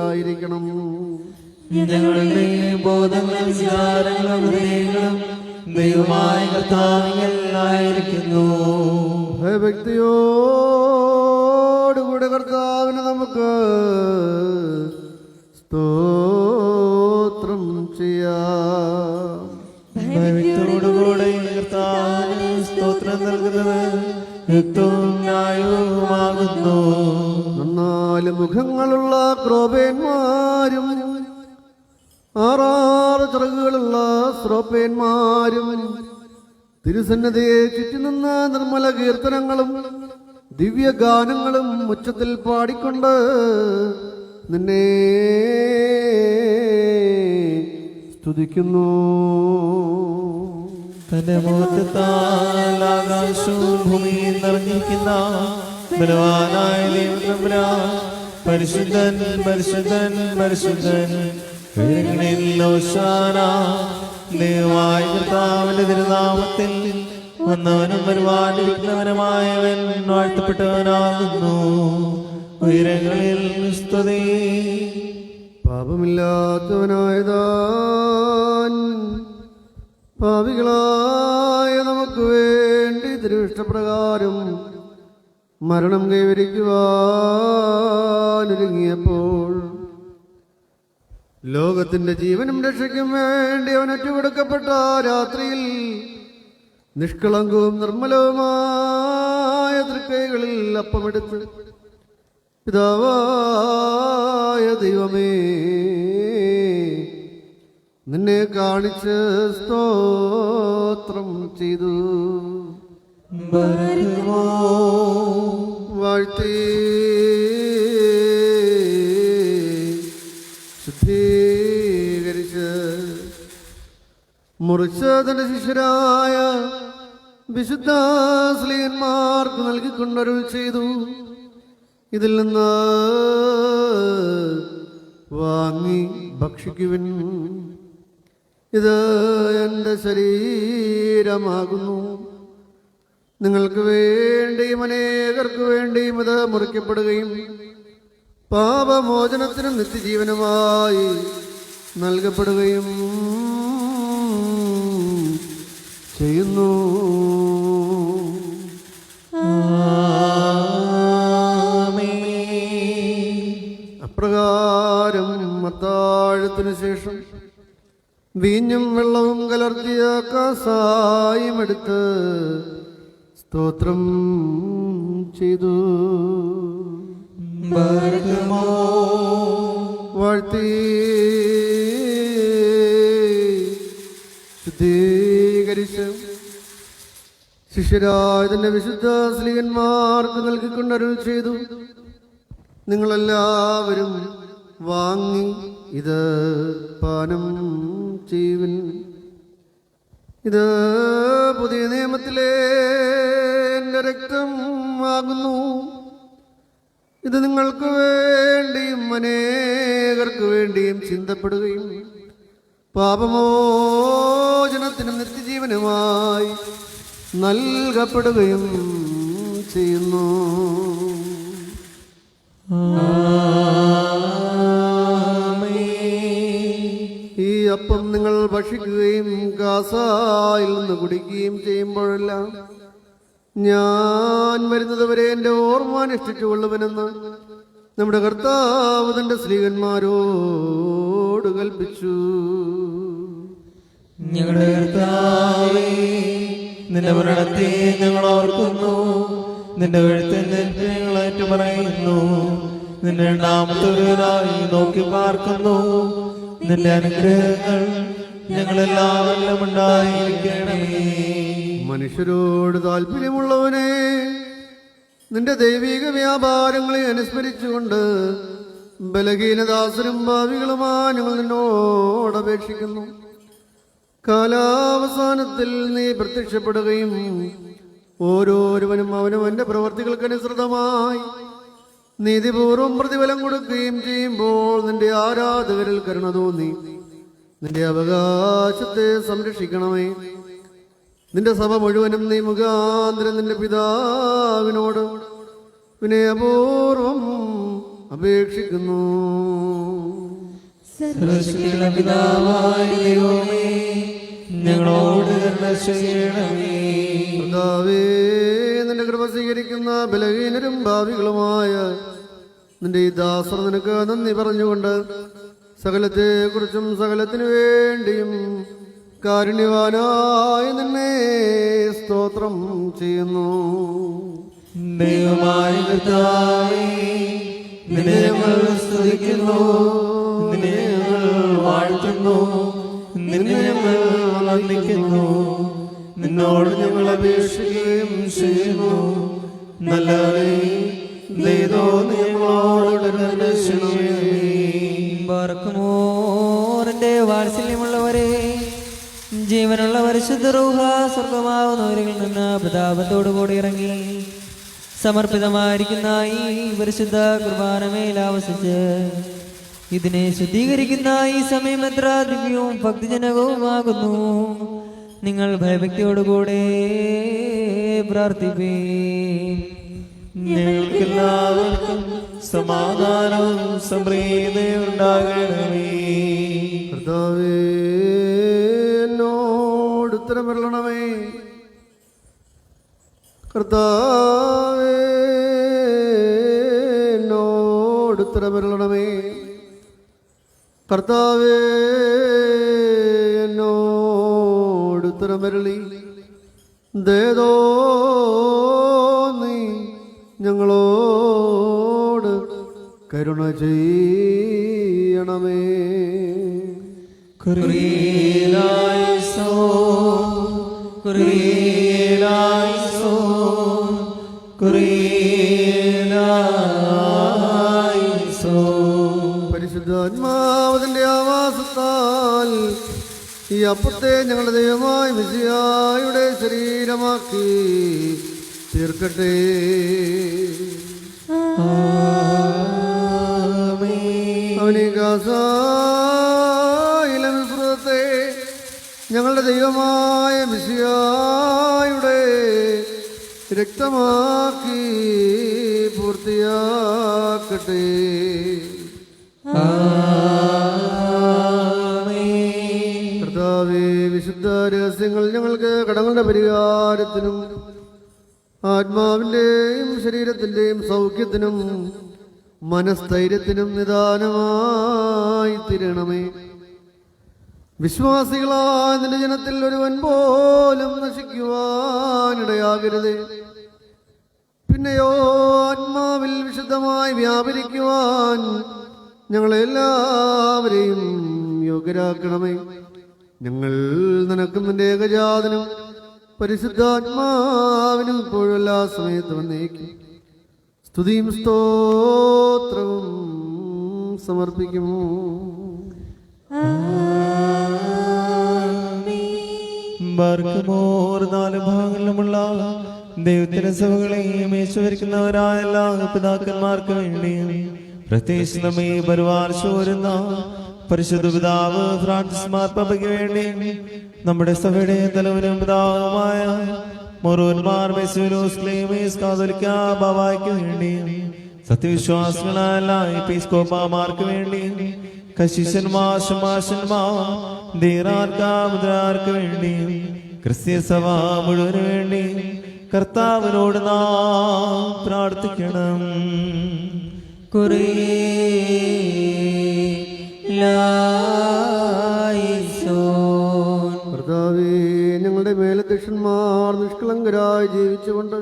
ആയിരിക്കണം. ഞങ്ങളുടെ ബോധങ്ങളും വിചാരങ്ങളും ഹൃദയങ്ങളും ദൈവമായ കർത്താവിലായിരിക്കുന്നു. ഭയഭക്തിയോടുകൂടെ കർത്താവിനെ നമുക്ക് സ്തോത്രം ചെയ്യാം. ഭയഭക്തിയോടുകൂടെ കർത്താവിന് സ്തോത്രം നൽകുന്നത് യുക്തവും ന്യായവുമാകുന്നു. നാല് മുഖങ്ങളുള്ള ക്രോപേന്മാരും 6 ചിറകുകളുള്ള ശ്രോപ്പേന്മാരും തിരുസന്നതയെ ചുറ്റി നിന്ന് നിർമ്മല കീർത്തനങ്ങളും ദിവ്യഗാനങ്ങളും ഉച്ചത്തിൽ പാടിക്കൊണ്ട് നിന്നെ സ്തുതിക്കുന്നു. തന്റെ മുഖത്താൽ ആകാശവും ഭൂമിയും നിറഞ്ഞിരിക്കുന്ന ബലവാനായ ദൈവം പരിശുദ്ധൻ പരിശുദ്ധൻ പരിശുദ്ധൻ ഉയരങ്ങളിൽ ഹോശാന. ദൈവമായ കർത്താവിന്റെ തിരുനാമത്തിൽ വന്നവനും വരുവാനിരിക്കുന്നവനുമായവൻ വാഴ്ത്തപ്പെട്ടവനാകുന്നു. ഉയരങ്ങളിൽ സ്തുതി. പാപമില്ലാത്തവനായതാൻ പാപികളായ നമുക്ക് വേണ്ടി തിരുവിഷ്ടപ്രകാരം മരണം കൈവരിക്കുവാനൊരുങ്ങിയപ്പോൾ ലോകത്തിന്റെ ജീവനും രക്ഷയ്ക്കും വേണ്ടി അവൻ ഒറ്റുകൊടുക്കപ്പെട്ട രാത്രിയിൽ നിഷ്കളങ്കവും നിർമ്മലവുമായ തൃക്കൈകളിൽ അപ്പമെടുത്ത് പിതാവായ ദൈവമേ, നിന്നെ കാണിച്ച് സ്തോത്രം ചെയ്തു വാഴ്ത്തി ശുദ്ധീകരിച്ച് മുറിച്ച് തന്റെ ശിഷ്യരായ വിശുദ്ധ ശ്ലീഹന്മാർക്ക് നൽകിക്കൊണ്ടരുൾ ചെയ്തു. ഇതിൽ നിന്ന് വാങ്ങി ഭക്ഷിക്കുവിൻ. ഇത് എൻ്റെ ശരീരമാകുന്നു. നിങ്ങൾക്ക് വേണ്ടിയും അനേകർക്ക് വേണ്ടിയും ഇത് മുറിക്കപ്പെടുകയും പാപമോചനത്തിനും നിത്യജീവനുമായി നൽകപ്പെടുകയും ചെയ്യുന്നു. അപ്രകാരം അത്താഴത്തിനു ശേഷം വീഞ്ഞും വെള്ളവും കലർത്തിയ കാസായും എടുത്ത് സ്തോത്രം ചെയ്തു വാഴ്ത്തി ശുദ്ധീകരിച്ച് ശിഷ്യരായ തന്റെ വിശുദ്ധ ശ്ലീഹന്മാർക്ക് നൽകിക്കൊണ്ടരുൾ ചെയ്തു. നിങ്ങളെല്ലാവരും വാങ്ങി ഇത് പാനം ചെയ്യുവിൻ. ഇത് പുതിയ നിയമത്തിലെ എൻ്റെ രക്തം ആകുന്നു. ഇത് നിങ്ങൾക്ക് വേണ്ടിയും അനേകർക്ക് വേണ്ടിയും ചിന്തപ്പെടുകയും പാപമോചനത്തിനും നിത്യജീവനുമായി നൽകപ്പെടുകയും ചെയ്യുന്നു. ഈ അപ്പം നിങ്ങൾ ഭക്ഷിക്കുകയും കാസായിൽ നിന്ന് കുടിക്കുകയും ചെയ്യുമ്പോഴെല്ലാം ഞാൻ വരുന്നതുവരെ എൻ്റെ ഓർമ്മ അനുഷ്ഠിച്ചുകൊള്ളുവനെന്ന് നമ്മുടെ കർത്താവ് തന്റെ ശ്ലീഹന്മാരോട് കൽപ്പിച്ചു. ഞങ്ങളുടെ കർത്താവേ, നിന്റെ മരണത്തെ ഞങ്ങൾ ഓർക്കുന്നു, നിന്റെ എഴുത്തിന്റെ ഞങ്ങൾ ഏറ്റുപറയുന്നു. നിന്റെ രണ്ടാമത്തൊരായി നോക്കി പാർക്കുന്നു. നിന്റെ അനുഗ്രഹങ്ങൾ ഞങ്ങളെല്ലാവരിലും ഉണ്ടായിരിക്കണമേ. മനുഷ്യരോട് താല്പര്യമുള്ളവനെ, നിന്റെ ദൈവിക വ്യാപാരങ്ങളെ അനുസ്മരിച്ചുകൊണ്ട് ബലഹീനദാസരും ഭാവികളുമാ ഞങ്ങൾ നിന്നോട് അപേക്ഷിക്കുന്നു. കാലാവസാനത്തിൽ നീ പ്രത്യക്ഷപ്പെടുകയും ഓരോരുവനും അവനവന്റെ പ്രവർത്തികൾക്കനുസൃതമായി നീതിപൂർവം പ്രതിഫലം കൊടുക്കുകയും ചെയ്യുമ്പോൾ നിന്റെ ആരാധകരിൽ കരുണ തോന്നി നിന്റെ അവകാശത്തെ സംരക്ഷിക്കണമേ. നിന്റെ സഭ മുഴുവനും നീ മുഖാന്തരം നിന്റെ പിതാവിനോട് വിനയപൂർവം അപേക്ഷിക്കുന്നു. സർവ്വശക്തിയുള്ള പിതാവായ ദൈവമേ, ഞങ്ങളോട് കരുണ ചെയ്യണമേ. കർത്താവേ, നിന്റെ കൃപ സ്വീകരിക്കുന്ന ബലഹീനരും ഭാവികളുമായ നിന്റെ ഈ ദാസർ നിനക്ക് നന്ദി പറഞ്ഞുകൊണ്ട് സകലത്തെക്കുറിച്ചും സകലത്തിനു വേണ്ടിയും കാരുണ്യവാനായ നിന്നെ സ്തോത്രം ചെയ്യുന്നു. ദൈവമായ കർത്താവേ, നിന്നെ ഞങ്ങൾ സ്തുതിക്കുന്നു, നിന്നെ ഞങ്ങൾ വാഴ്ത്തുന്നു, നിന്നെ ഞങ്ങൾ വന്ദിക്കുന്നു. നിന്നോട് ഞങ്ങൾ അപേക്ഷിക്കുകയും ചെയ്യുന്നു. നല്ലവേ, ദൈവോ ഞങ്ങളോട് കരുണ ചെയ്യണമേ. ബർക്കുമോറിന്റെ വാത്സല്യമുള്ളവരെ, ജീവനുള്ള പരിശുദ്ധ റൂഹ സ്വർഗമാവുന്നവരിൽ നിന്ന് പ്രതാപത്തോടു കൂടി ഇറങ്ങി സമർപ്പിതമായിരിക്കുന്ന ഈ പരിശുദ്ധ കുർബാനമേൽ ആവസിച്ച് ഇതിനെ ശുദ്ധീകരിക്കുന്ന ഈ സമയം എത്ര ദിവ്യവും ഭക്തിജനകവുമാകുന്നു. നിങ്ങൾ ഭയഭക്തിയോടുകൂടെ പ്രാർത്ഥിപ്പീൻ. ഞങ്ങൾക്കെല്ലാവർക്കും സമാധാനവും സമൃദ്ധിയും ഉണ്ടാകണമേ. കർത്താവേ, എന്നോട് ഉത്തരമരുളണമേ. കർത്താവേ, എന്നോട് ഉത്തരമരുളണമേ. കർത്താവേ, എന്നോട് ഉത്തരമരുളി ദേദോ നീ ഞങ്ങളോട് കരുണ ചെയ്യണമേ. കുരിയലായിസോൻ, കുരിയലായിസോൻ, കുരിയലായിസോൻ. പരിശുദ്ധാത്മാവിന്റെ ആവാസത്താൽ ഈ അപ്പത്തെ ഞങ്ങളുടെ ദൈവമായ മിശിഹായുടെ ശരീരമാക്കി തീർക്കട്ടെ. അവനികാസായിലത്തെ ഞങ്ങളുടെ ദൈവമായ മിശിഹായുടെ രക്തമാക്കി പൂർത്തിയാക്കട്ടെ. കർത്താവേ, വിശുദ്ധ രഹസ്യങ്ങൾ ഞങ്ങൾക്ക് കടങ്ങളുടെ പരിഹാരത്തിനും ആത്മാവിൻ്റെയും ശരീരത്തിൻ്റെയും സൗഖ്യത്തിനും മനസ്ഥൈര്യത്തിനും നിദാനമായി തീരണമേ. വിശ്വാസികളായ നിന്റെ ജനത്തിൽ ഒരുവൻ പോലും നശിക്കുവാനിടയാകരുത്. പിന്നെയോ ആത്മാവിൽ വിശുദ്ധമായി വ്യാപരിക്കുവാൻ ഞങ്ങളെല്ലാവരെയും യോഗ്യരാക്കണമേ. ഞങ്ങൾ നിനക്കും നിന്റെ ഏകജാതനും പരിശുദ്ധാത്മാവിനും ഇപ്പോഴും എല്ലാ സമയത്തും വന്നേക്കും സ്തുതിയും സ്തോത്രവും സമർപ്പിക്കുമോ. ബർക്കമോർ നാല് ഭാഗങ്ങളിലുമുള്ള ദൈവത്തിന്റെ സഭകളെയും യേശുവരിക്കുന്നവരായ എല്ലാ പിതാക്കന്മാർക്ക് വേണ്ടിയും പ്രത്യേകിച്ച് നമ്മെ പരിവാർ ചോരുന്ന പരിശുദ്ധ പിതാവ് ഫ്രാൻസിസ് മാർപ്പാപ്പയ്ക്ക് വേണ്ടിയും നമ്മുടെ സഭയുടെ തലവനും പിതാവുമായ മൊറോന്മാർ മെസ്യൂലോസ് ക്ലീമീസ് കാതോലിക്ക ബാബായ്ക്ക് വേണ്ടിയും സത്യവിശ്വാസികളായ എല്ലാ എപ്പിസ്കോപ്പമാർക്ക് വേണ്ടിയും കശിശന്മാർ ശമാശന്മാർ ധീരാർക്ക് വേണ്ടിയും ക്രിസ്തീയ സഭ മുഴുവന് വേണ്ടിയും കർത്താവിനോട് നാം പ്രാർത്ഥിക്കണം. കർത്താവേ, ഞങ്ങളുടെ മേലധ്യക്ഷന്മാർ നിഷ്കളങ്കരായി ജീവിച്ചുകൊണ്ട്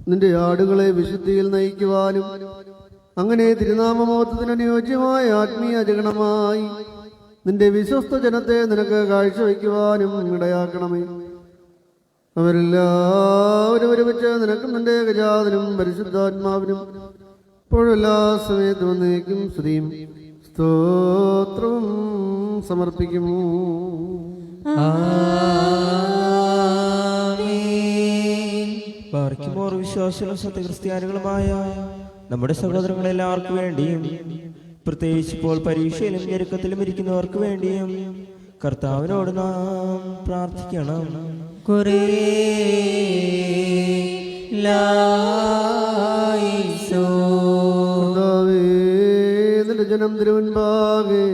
നിന്റെ ആടുകളെ വിശുദ്ധിയിൽ നയിക്കുവാനും അങ്ങനെ തിരുനാമമോത്തത്തിന് അനുയോജ്യമായ ആത്മീയ ജഗണമായി നിന്റെ വിശ്വസ്ത ജനത്തെ നിനക്ക് കാഴ്ചവെക്കുവാനും ഇടയാക്കണമേ. അവരെല്ലാവരും ഒരുമിച്ച് നിനക്കും നിന്റെ ഗജാതനും പരിശുദ്ധാത്മാവിനും ഇപ്പോഴും എല്ലാ സമയത്തും വന്നേക്കും സ്തുതിയും സ്തോത്രവും സമർപ്പിക്കുമോ. പാർക്കുമോർ വിശ്വാസികളും സത്യക്രിസ്ത്യാനികളുമായ നമ്മുടെ സഹോദരങ്ങളെല്ലാവർക്കും വേണ്ടിയും പ്രത്യേകിച്ച് ഇപ്പോൾ പരീക്ഷയിലും ഞെരുക്കത്തിലും ഇരിക്കുന്നവർക്ക് വേണ്ടിയും കർത്താവിനോട് നാം പ്രാർത്ഥിക്കണം. നിന്റെ ജനം തിരുവൻപാകെ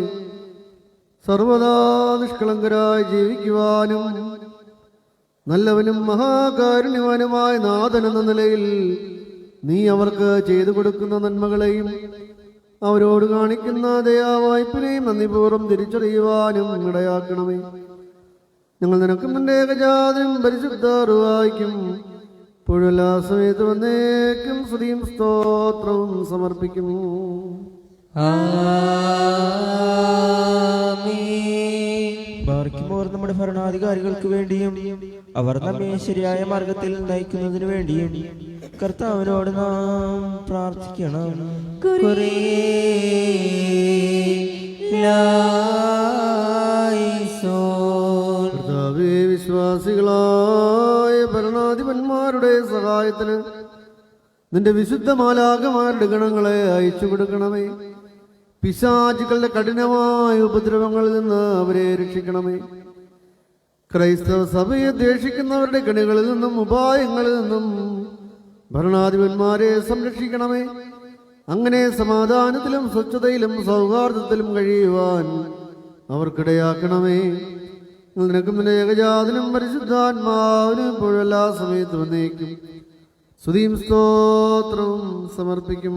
സർവദാ നിഷ്കളങ്കരായി ജീവിക്കുവാനും നല്ലവനും മഹാകാരുണ്യവാനുമായ നാഥൻ എന്ന നിലയിൽ നീ അവർക്ക് ചെയ്തു കൊടുക്കുന്ന നന്മകളെയും അവരോട് കാണിക്കുന്ന ദയാവായ്പിനെയും നന്ദിപൂർവ്വം തിരിച്ചറിയുവാനും ഇടയാക്കണമേ. ഞങ്ങൾ നിനക്കും നിന്റെ ഏകജാതനും പരിശുദ്ധ റുഹായിക്കും ഇപ്പോഴും എല്ലാ സമയത്തും വന്നേക്കും സ്തുതിയും സ്തോത്രവും സമർപ്പിക്കുന്നു. പാർക്കുമോർ നമ്മുടെ ഭരണാധികാരികൾക്ക് വേണ്ടിയും അവർ നമ്മെ ശരിയായ മാർഗത്തിൽ നയിക്കുന്നതിന് വേണ്ടിയും കർത്താവിനോട് നാം പ്രാർത്ഥിക്കണം. കർത്താവേ, വിശ്വാസികളായ ഭരണാധിപന്മാരുടെ സഹായത്തിന് നിന്റെ വിശുദ്ധ മാലാഖമാരുടെ ഗണങ്ങളെ അയച്ചു കൊടുക്കണമേ. പിശാചുക്കളുടെ കഠിനമായ ഉപദ്രവങ്ങളിൽ നിന്ന് അവരെ രക്ഷിക്കണമേ. ക്രൈസ്തവ സഭയെ ദ്വേഷിക്കുന്നവരുടെ കണികളിൽ നിന്നും ഉപായങ്ങളിൽ നിന്നും ഭരണാധിപന്മാരെ സംരക്ഷിക്കണമേ. അങ്ങനെ സമാധാനത്തിലും സ്വച്ഛതയിലും സൗഹാർദ്ദത്തിലും കഴിയുവാൻ അവർക്കിടയാക്കണമേ. നിനക്കും നിന്റെ ഏകജാതനും പരിശുദ്ധാത്മാവിനും ഇപ്പോഴും എല്ലാ സമയത്തും വന്നേക്കും സ്തുതിയും സ്തോത്രവും സമർപ്പിക്കും.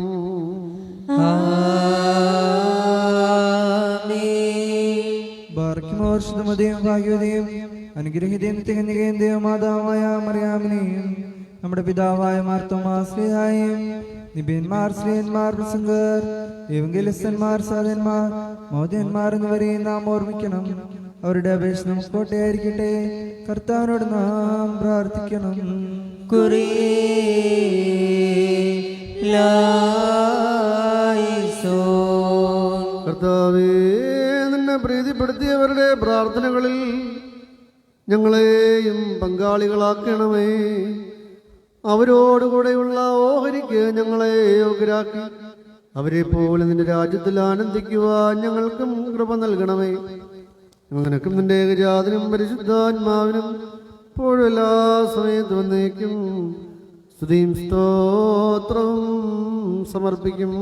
ഭാഗ്യമോർഷിതമതയും ഭാഗ്യവതയും അനുഗ്രഹിതയും തികഞ്ഞുകയും ദേവമാതാവായ മറിയാമിനെയും നമ്മുടെ പിതാവായ മാർത്തോമാശ്രീയായും നിബിയന്മാർ ശ്രീയന്മാർ പ്രസംഗർ എവങ്കലിസ്തന്മാർ സാധന്മാർ മോദയന്മാർ എന്നിവരെയും നാം ഓർമ്മിക്കണം. അവരുടെ അപേക്ഷ നമുക്ക് കോട്ടയായിരിക്കട്ടെ. കർത്താവിനോട് നാം പ്രാർത്ഥിക്കണം. കർത്താവേ, നിന്നെ പ്രീതിപ്പെടുത്തിയവരുടെ പ്രാർത്ഥനകളിൽ ഞങ്ങളെയും പങ്കാളികളാക്കണമേ. അവരോടുകൂടെയുള്ള ഓഹരിക്ക് ഞങ്ങളെ യോഗ്യരാക്കി അവരെ പോലെ നിന്റെ രാജ്യത്തിൽ ആനന്ദിക്കുവാൻ ഞങ്ങൾക്കും കൃപ നൽകണമേ. നിനക്കും നിന്റെ ഏകജാതനും പരിശുദ്ധാത്മാവിനും ഇപ്പോഴും എല്ലാ സമയത്തും വന്നേക്കും സ്തുതിയും സ്തോത്രവും സമർപ്പിക്കും.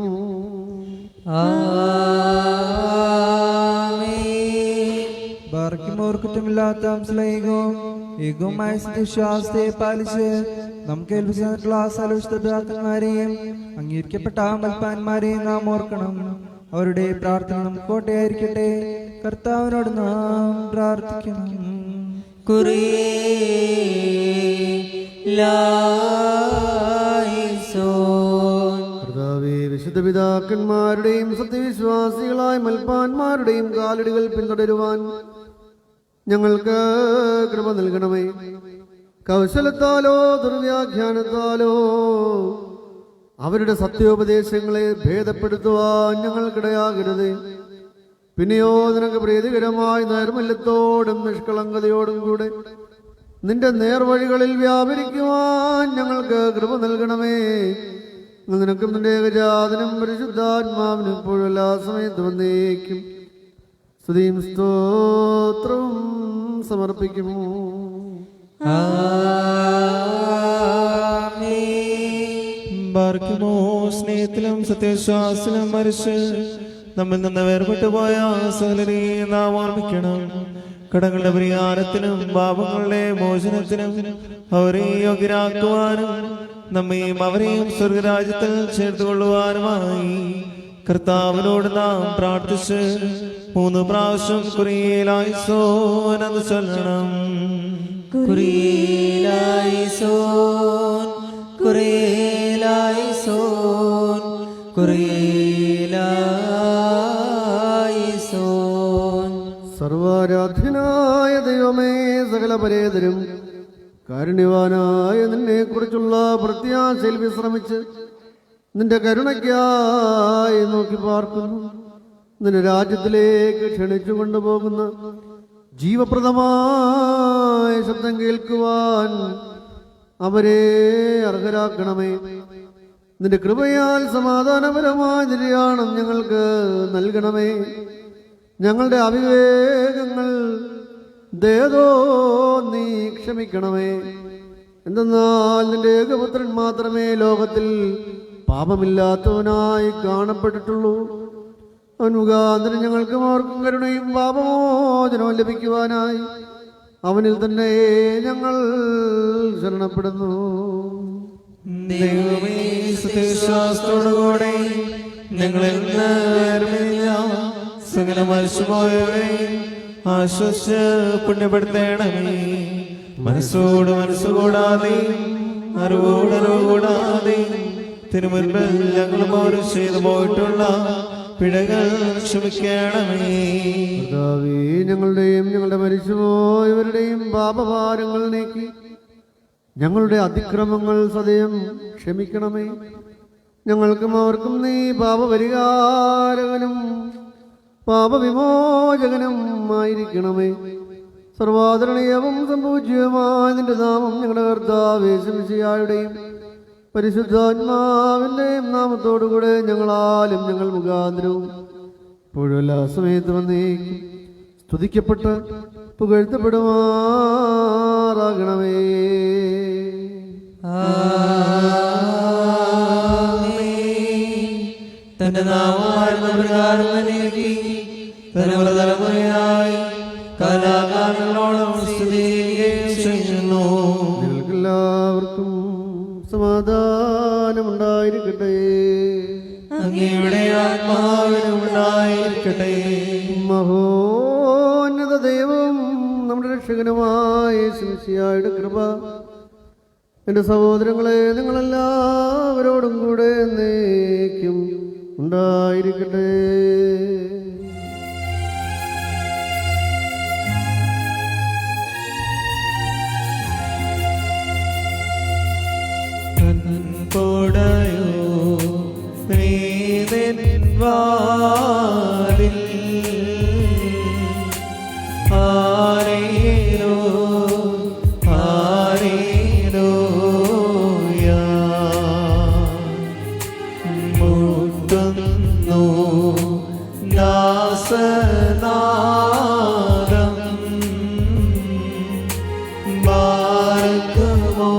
കുറ്റമില്ലാത്ത ഏകവുമായ വിശ്വാസത്തെ പാലിച്ച് നമുക്ക് ഏൽപ്പിച്ചിട്ടുള്ള സലോഷിതാക്കന്മാരെയും അംഗീകരിക്കപ്പെട്ട മൽപ്പാന്മാരെയും നാം ഓർക്കണം. അവരുടെ പ്രാർത്ഥന നമുക്ക് കോട്ടയായിരിക്കട്ടെ. കർത്താവിനോട് നാം പ്രാർത്ഥിക്കണം. കർത്താവേ, വിശുദ്ധ പിതാക്കന്മാരുടെയും സത്യവിശ്വാസികളായ മൽപ്പാന്മാരുടെയും കാലടികൾ പിന്തുടരുവാൻ ഞങ്ങൾക്ക് കൃപ നൽകണമേ. കൗശലത്താലോ ദുർവ്യാഖ്യാനത്താലോ അവരുടെ സത്യോപദേശങ്ങളെ ഭേദപ്പെടുത്തുവാൻ ഞങ്ങൾക്കിടയാകരുത്. പിന്നെയോ നിനക്ക് പ്രീതികരമായ നൈർമല്യത്തോടും നിഷ്കളങ്കതയോടും കൂടെ നിന്റെ നേർവഴികളിൽ വ്യാപരിക്കുവാൻ ഞങ്ങൾക്ക് കൃപ നൽകണമേ. നിനക്കും നിന്റെ ഏകജാതനും പരിശുദ്ധാത്മാവിനും ഇപ്പോഴും എല്ലാ സമയത്തും വന്നേക്കും സ്തുതിയും സ്തോത്രവും സമർപ്പിക്കും. ബാർക്കുമോ സ്നേഹത്തിലും സത്യവിശ്വാസത്തിലും മരിച്ച് നമ്മിൽ നിന്ന് വേർപെട്ടു പോയ സകലരെ നാം ഓർമ്മിക്കണം. കടങ്ങളുടെ പരിഹാരത്തിനും പാപങ്ങളുടെ മോചനത്തിനും അവരെ യോഗ്യരാക്കുവാനും നമ്മയും അവരെയും സ്വർഗരാജ്യത്തിൽ ചേർത്തുകൊള്ളുവാനുമായി കർത്താവിനോട് നാം പ്രാർത്ഥിച്ച് 3 പ്രാവശ്യം കുരിയേലായിസോൻ എന്ന് ചൊല്ലണം. കുരിയേലായിസോൻ, കുരിയേലായിസോൻ, കുരിയേലായിസോൻ. സർവാരാധ്യനായ ദൈവമേ, സകല പരേതരും കാരുണ്യവാനായ നിന്നെ കുറിച്ചുള്ള പ്രത്യാശയിൽ വിശ്രമിച്ച് നിന്റെ കരുണയ്ക്കായി നോക്കി പാർക്കുന്നു. നിന്റെ രാജ്യത്തിലേക്ക് ക്ഷണിച്ചു കൊണ്ടുപോകുന്ന ജീവപ്രദമായ ശബ്ദം കേൾക്കുവാൻ അവരെ അർഹരാക്കണമേ. നിന്റെ കൃപയാൽ സമാധാനപരമായ നിര്യാണം ഞങ്ങൾക്ക് നൽകണമേ. ഞങ്ങളുടെ അവിവേകങ്ങൾ ദയതോ നീ ക്ഷമിക്കണമേ. എന്തെന്നാൽ നിന്റെ ഏകപുത്രൻ മാത്രമേ ലോകത്തിൽ പാപമില്ലാത്തവനായി കാണപ്പെട്ടിട്ടുള്ളൂ. അവൻ മുഖാന്തരം ഞങ്ങൾക്ക് ആർക്കും കരുണയും പാപമോചനവും ലഭിക്കുവാനായി അവനിൽ തന്നെ ഞങ്ങൾ ശരണപ്പെടുന്നു. ദൈവമേ, സത്യവിശ്വാസത്തോടുകൂടെ ഞങ്ങളിൽ സകല മനുഷ്യപോയവരെ ആശ്വസിച്ച് പുണ്യപ്പെടുത്തേണമേ. മനസ്സോട് മനസ്സുകൂടാതെ അറിവോടറിവ് കൂടാതെ തിരുമുൻപിൽ ഞങ്ങൾ ഓരോ ചെയ്തു പോയിട്ടുള്ള പിഴകൾ ക്ഷമിക്കണമേ. ഞങ്ങളുടെയും ഞങ്ങളുടെ മരിച്ചുപോയവരുടെയും പാപഭാരങ്ങൾ നീക്കി ഞങ്ങളുടെ അതിക്രമങ്ങൾ സദയം ക്ഷമിക്കണമേ. ഞങ്ങൾക്കും അവർക്കും നീ പാപപരിഹാരകനും പാപവിമോചകനും ആയിരിക്കണമേ. സർവാദരണീയവും സംപൂജ്യവുമായ നിന്റെ നാമം ഞങ്ങളുടെ കർത്താവേ യേശുമിശിഹായുടെയും പരിശുദ്ധാത്മാവിൻ്റെയും നാമത്തോടുകൂടെ ഞങ്ങളാലും ഞങ്ങൾ മുഖാന്തരവും ഇപ്പോഴും എല്ലാ സമയത്ത് വന്നേക്കും സ്തുതിക്കപ്പെട്ട് പുകഴ്ത്തപ്പെടുമാറാകണമേ. തന്റെ നാമമായിരുന്ന പ്രകാരം തന്നെ തലമുറയായി കാലാകാലങ്ങളോളം സ്തുതിക്കുകയും ചെയ്യുന്നു. നിങ്ങൾക്കെല്ലാവർക്കും സമാധാനമുണ്ടായിരിക്കട്ടെ. അങ്ങയുടെ ആത്മാവിനും ഉണ്ടായിരിക്കട്ടെ. മഹോന്നത ദൈവം നമ്മുടെ രക്ഷകനുമായ യേശുമിശിഹായുടെ കൃപ എൻ്റെ സഹോദരങ്ങളെ നിങ്ങളെല്ലാവരോടും കൂടെ എന്നേക്കും ഉണ്ടായിരിക്കട്ടെ. കൊടയോ വാതിൽ ആരേരോ ആരേരോ മുട്ടുന്നു ദാസനാദം ബാർക്കുമോ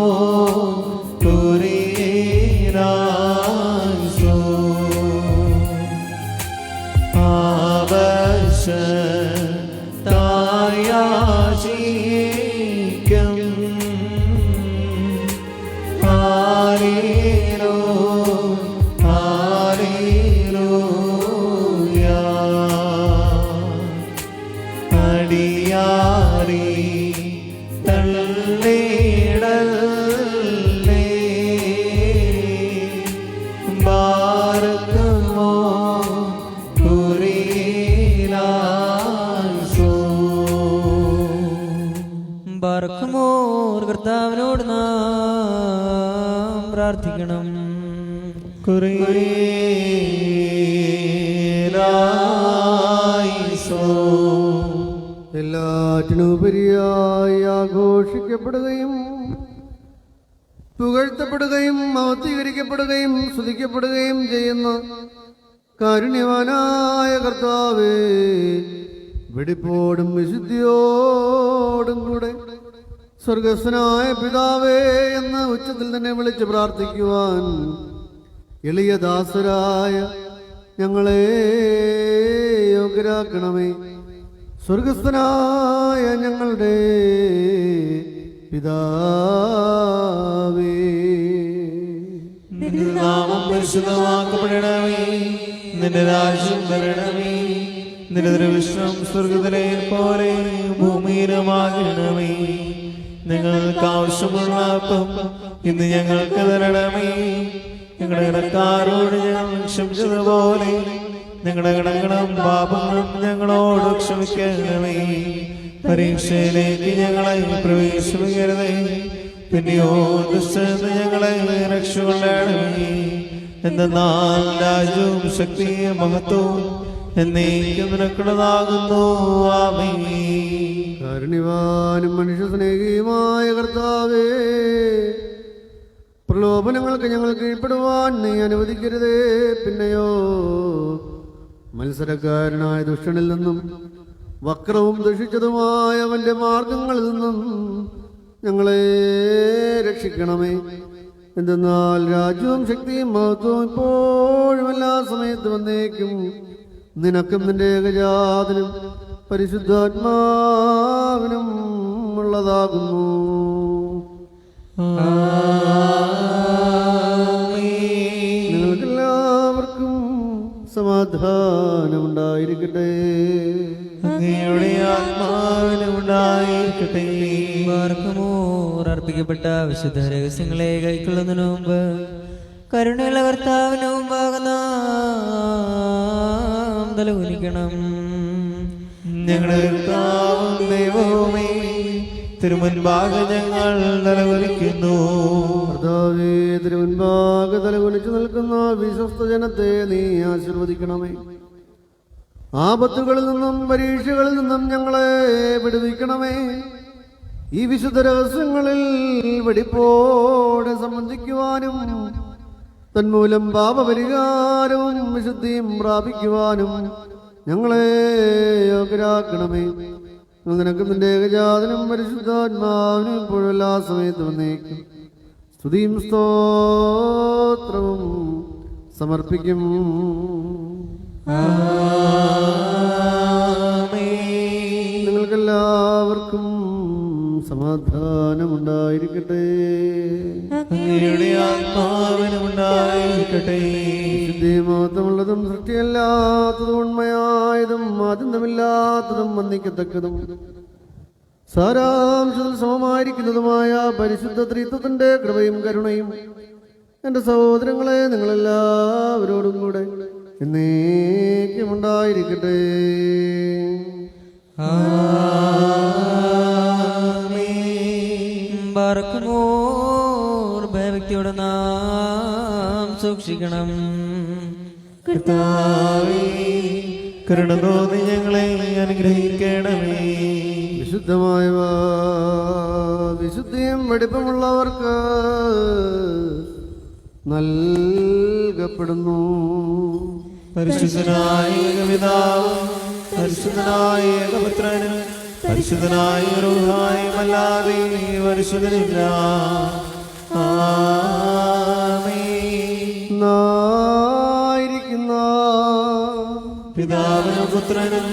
കർത്താവിനോട് നാം പ്രാർത്ഥിക്കണം. എല്ലാറ്റിനുപരിയായി ആഘോഷിക്കപ്പെടുകയും പുകഴ്ത്തപ്പെടുകയും മഹത്വീകരിക്കപ്പെടുകയും സ്തുതിക്കപ്പെടുകയും ചെയ്യുന്ന കാരുണ്യവാനായ കർത്താവേ, വെടിപ്പോടും വിശുദ്ധിയോടും കൂടെ സ്വർഗസ്ഥനായ പിതാവേ എന്ന് ഉച്ചത്തിൽ തന്നെ വിളിച്ച് പ്രാർത്ഥിക്കുവാൻ എളിയ ദാസരായ ഞങ്ങളെ യോഗ്യരാക്കണമേ. സ്വർഗസ്ഥനായ ഞങ്ങളുടെ പിതാവേ, നിന്റെ നാമം പരിശുദ്ധമാക്കപ്പെടണമേ. നിന്റെ രാജ്യം വരണമേ. നിന്റെ തിരുവിഷ്ടം സ്വർഗ്ഗത്തിലെ പോലെ ഭൂമിയിലുമാകണമേ. ഞങ്ങൾക്ക് ആവശ്യമുള്ള അപ്പം ഇന്ന് ഞങ്ങൾക്ക് തരണമേ. ഞങ്ങളുടെ ഇടക്കാരോട് ഞങ്ങൾ ക്ഷമിച്ചതുപോലെ ഞങ്ങളുടെ കടങ്ങളും പാപങ്ങളും ഞങ്ങളോട് ക്ഷമിക്കണമേ. പരീക്ഷയിലേക്ക് ഞങ്ങളെ പ്രവേശിപ്പിക്കരുതേ, പിന്നെയോ ദുഷ്ടന് ഞങ്ങളെ രക്ഷകൊള്ളണമേ. എന്തെന്നാൽ രാജ്യവും ശക്തിയും മഹത്വവും എന്നേക്കും നിനക്കുള്ളതാകുന്നു. ആമേൻ. കാരുണ്യവാനും മനുഷ്യസ്നേഹിയുമായ കർത്താവേ, പ്രലോഭനങ്ങൾക്ക് ഞങ്ങൾ കീഴ്പ്പെടുവാൻ നീ അനുവദിക്കരുതേ. പിന്നെയോ മത്സരക്കാരനായ ദുഷ്ടനിൽ നിന്നും വക്രവും ദുഷിച്ചതുമായ അവന്റെ മാർഗങ്ങളിൽ നിന്നും ഞങ്ങളെ രക്ഷിക്കണമേ. എന്തെന്നാൽ രാജ്യവും ശക്തിയും മഹത്വവും ഇപ്പോഴും എല്ലാ സമയത്തും വന്നേക്കും നിനക്കും നിന്റെ ഏകജാതനും പരിശുദ്ധാത്മാവിനും ഉള്ളതാകുന്നു. നിങ്ങൾക്കെല്ലാവർക്കും സമാധാനമുണ്ടായിരിക്കട്ടെ. അങ്ങയുടെ ആത്മാവിനുണ്ടായിരിക്കട്ടെ. അർപ്പിക്കപ്പെട്ട വിശുദ്ധ രഹസ്യങ്ങളെ കൈക്കൊള്ളുന്നതിനു മുമ്പ് കരുണയുള്ള കർത്താവിന് മുമ്പാകുന്ന തലകുനിക്കണം. ഞങ്ങളുടെ കർത്താവും ദൈവവുമേ, തിരുമുൻപാകെ ഞങ്ങൾ തലകുനിക്കുന്നു. കർത്താവേ, തിരുമുൻപാകെ തലകുനിച്ചു നിൽക്കുന്ന വിശ്വസ്ത ജനത്തെ നീ ആശീർവദിക്കണമേ. ആപത്തുകളിൽ നിന്നും പരീക്ഷകളിൽ നിന്നും ഞങ്ങളെ വിടുവിക്കണമേ. ഈ വിശുദ്ധ രഹസ്യങ്ങളിൽ വെടിപ്പോടെ സംബന്ധിക്കുവാനും തന്മൂലം പാപപരിഹാരവും വിശുദ്ധിയും പ്രാപിക്കുവാനും ഞങ്ങളെ യോഗ്യരാക്കണമേ. നിനക്ക് നിന്റെ ഏകജാതനും പരിശുദ്ധാത്മാവിനും ഇപ്പോഴും എല്ലാ സമയത്തും എന്നേക്കും സ്തുതിയും സ്തോത്രവും സമർപ്പിക്കും. നിങ്ങൾക്കെല്ലാവർക്കും സമാധാനമുണ്ടായിരിക്കട്ടെ. അങ്ങയുടെ ആത്മാവിനുമുണ്ടായിരിക്കട്ടെ. മഹത്വമുള്ളതും സൃഷ്ടിയല്ലാത്തതും ഉണ്മയായതും ആദ്യന്തമില്ലാത്തതും വന്ദിക്കത്തക്കതും സാരാംശത്തിൽ സമമായിരിക്കുന്നതുമായ പരിശുദ്ധ ത്രിത്വത്തിന്റെ കൃപയും കരുണയും എൻ്റെ സഹോദരങ്ങളെ നിങ്ങളെല്ലാവരോടും കൂടെ എന്നേക്കും ഉണ്ടായിരിക്കട്ടെ. ഭയഭക്തിയോടെ നാം സൂക്ഷിക്കണം. കർത്താവേ, കരുണ തോന്നി ഞങ്ങളെ അനുഗ്രഹിക്കണമേ. വിശുദ്ധമായവ വിശുദ്ധിയും വെടിപ്പുമുള്ളവർക്ക് നൽകപ്പെടുന്നു. പരിശുദ്ധനായ ഏകപിതാവും പരിശുദ്ധനായ ഏകപുത്രനും പരിശുദ്ധനായ റൂഹായുമല്ലാതെ പരിശുദ്ധനില്ല. ആമേൻ. നായിരിക്കുന്ന പിതാവിനും പുത്രനും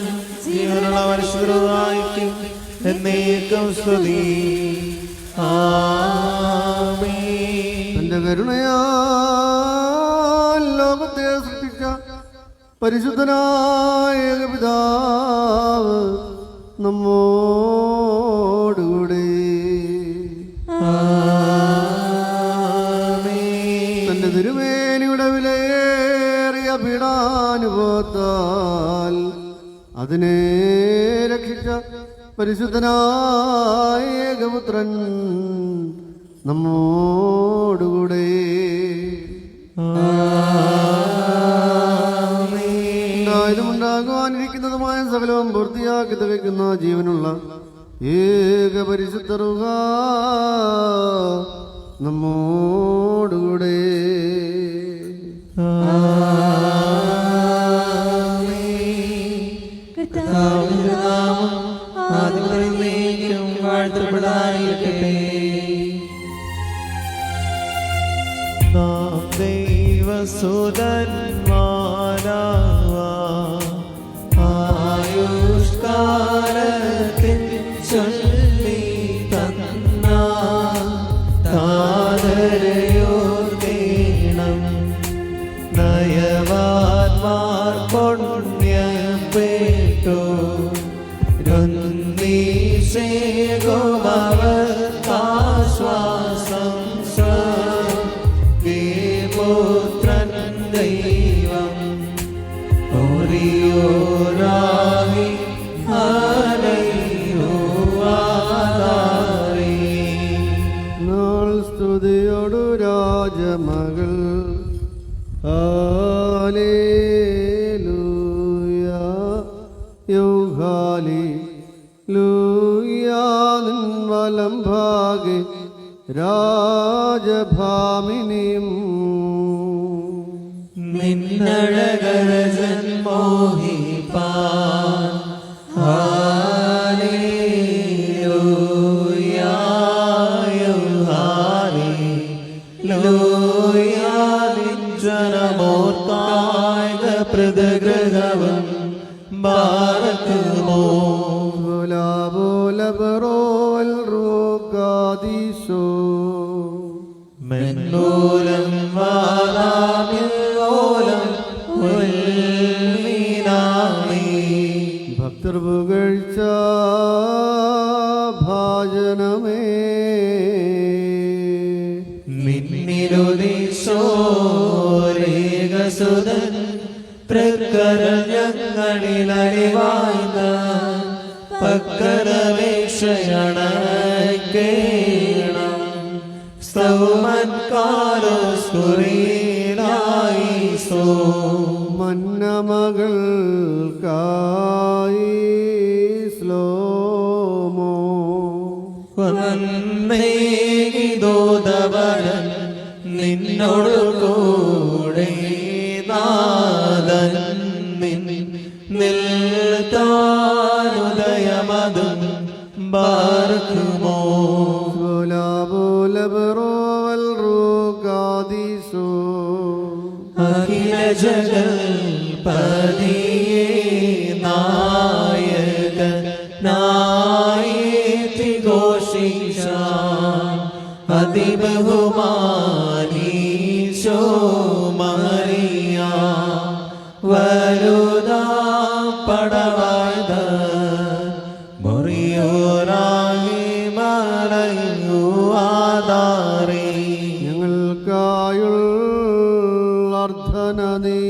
ജീവനുള്ള പരിശുദ്ധനായിരിക്കും എന്നേക്കും സ്തുതി. ആമേൻ. തന്റെ കരുണയാൽ ലോകത്തെ സൃഷ്ടിച്ച പരിശുദ്ധനായ പിതാവ് നമ്മോടുകൂടെ തന്റെ തിരുമേനിയുടെ വിലയേറിയ പീഡാനുഭവത്താൽ അതിനെ രക്ഷിച്ച പരിശുദ്ധനായ ഏകപുത്രൻ നമ്മോടുകൂടെ ഉണ്ടാകുവാനിരിക്കുന്നതുമായ സകലവും പൂർത്തിയാക്കി തികയ്ക്കുന്ന ജീവനുള്ള ഏക പരിശുദ്ധ റൂഹ നമ്മോടുകൂടെ. വാഴ്ത്തപ്പെടാതിരിക്കട്ടെ. നാം ദൈവസുതന്മാരാവാം. ആയുഷ്കാലത്തിൽ ചൊല്ലി തന്ന താതരയോർക്കണം. നയവാന്മാർ പുണ്യപ്പെട്ടു ആശ്വാസം പുത്രൻ ദൈവം ഓരിയോരാഹി നാൾ സ്തുതിയോടു രാജമകൾ ഹല്ലേലൂയ യൗഹാലി ലൂയാ നിൻ വലം ഭാഗെ രാജഭാമിനിയും നിന്നഴകരജൻ മോഹിപ്പാൻ. Hallelujah hallelujah നിജ്ജനമോർക്കായ പ്രതിഗ്രഹവും ബാരക്കുമോ ബോലബറോൽ റോഗാദീശോ മെന്നൂലം വാദാമിലോലം ഉൽമീനാമി. ഭക്തർ പുകഴ്ച ഭാജനമേ മിന്നിലുദിശോരേകസുതൻ തൃക്കര ഞങ്ങളിലടിവായ്ത പക്കരവേക്ഷയണക്കേണം. സ്തൗമൻ കാലോസ്കുരീലായിസോ മന്നമകൾക്കായി സ്ലോമോ എന്നേകിതോദവരൻ നിന്നോടു കൂടെ നാദൻ നിൽത്താനുദയമതും ബാർക്കുമോ അഖില ജഗൽപതിയേ നായകനായേറ്റി ഘോഷിച്ചാം അതിബഹുമാനീശോ മറിയ വലുതാം പടവാഴ്ത മുറിയോരാകി മറയുവാതാറേ ഞങ്ങൾക്കായുള്ള അർത്ഥന നീ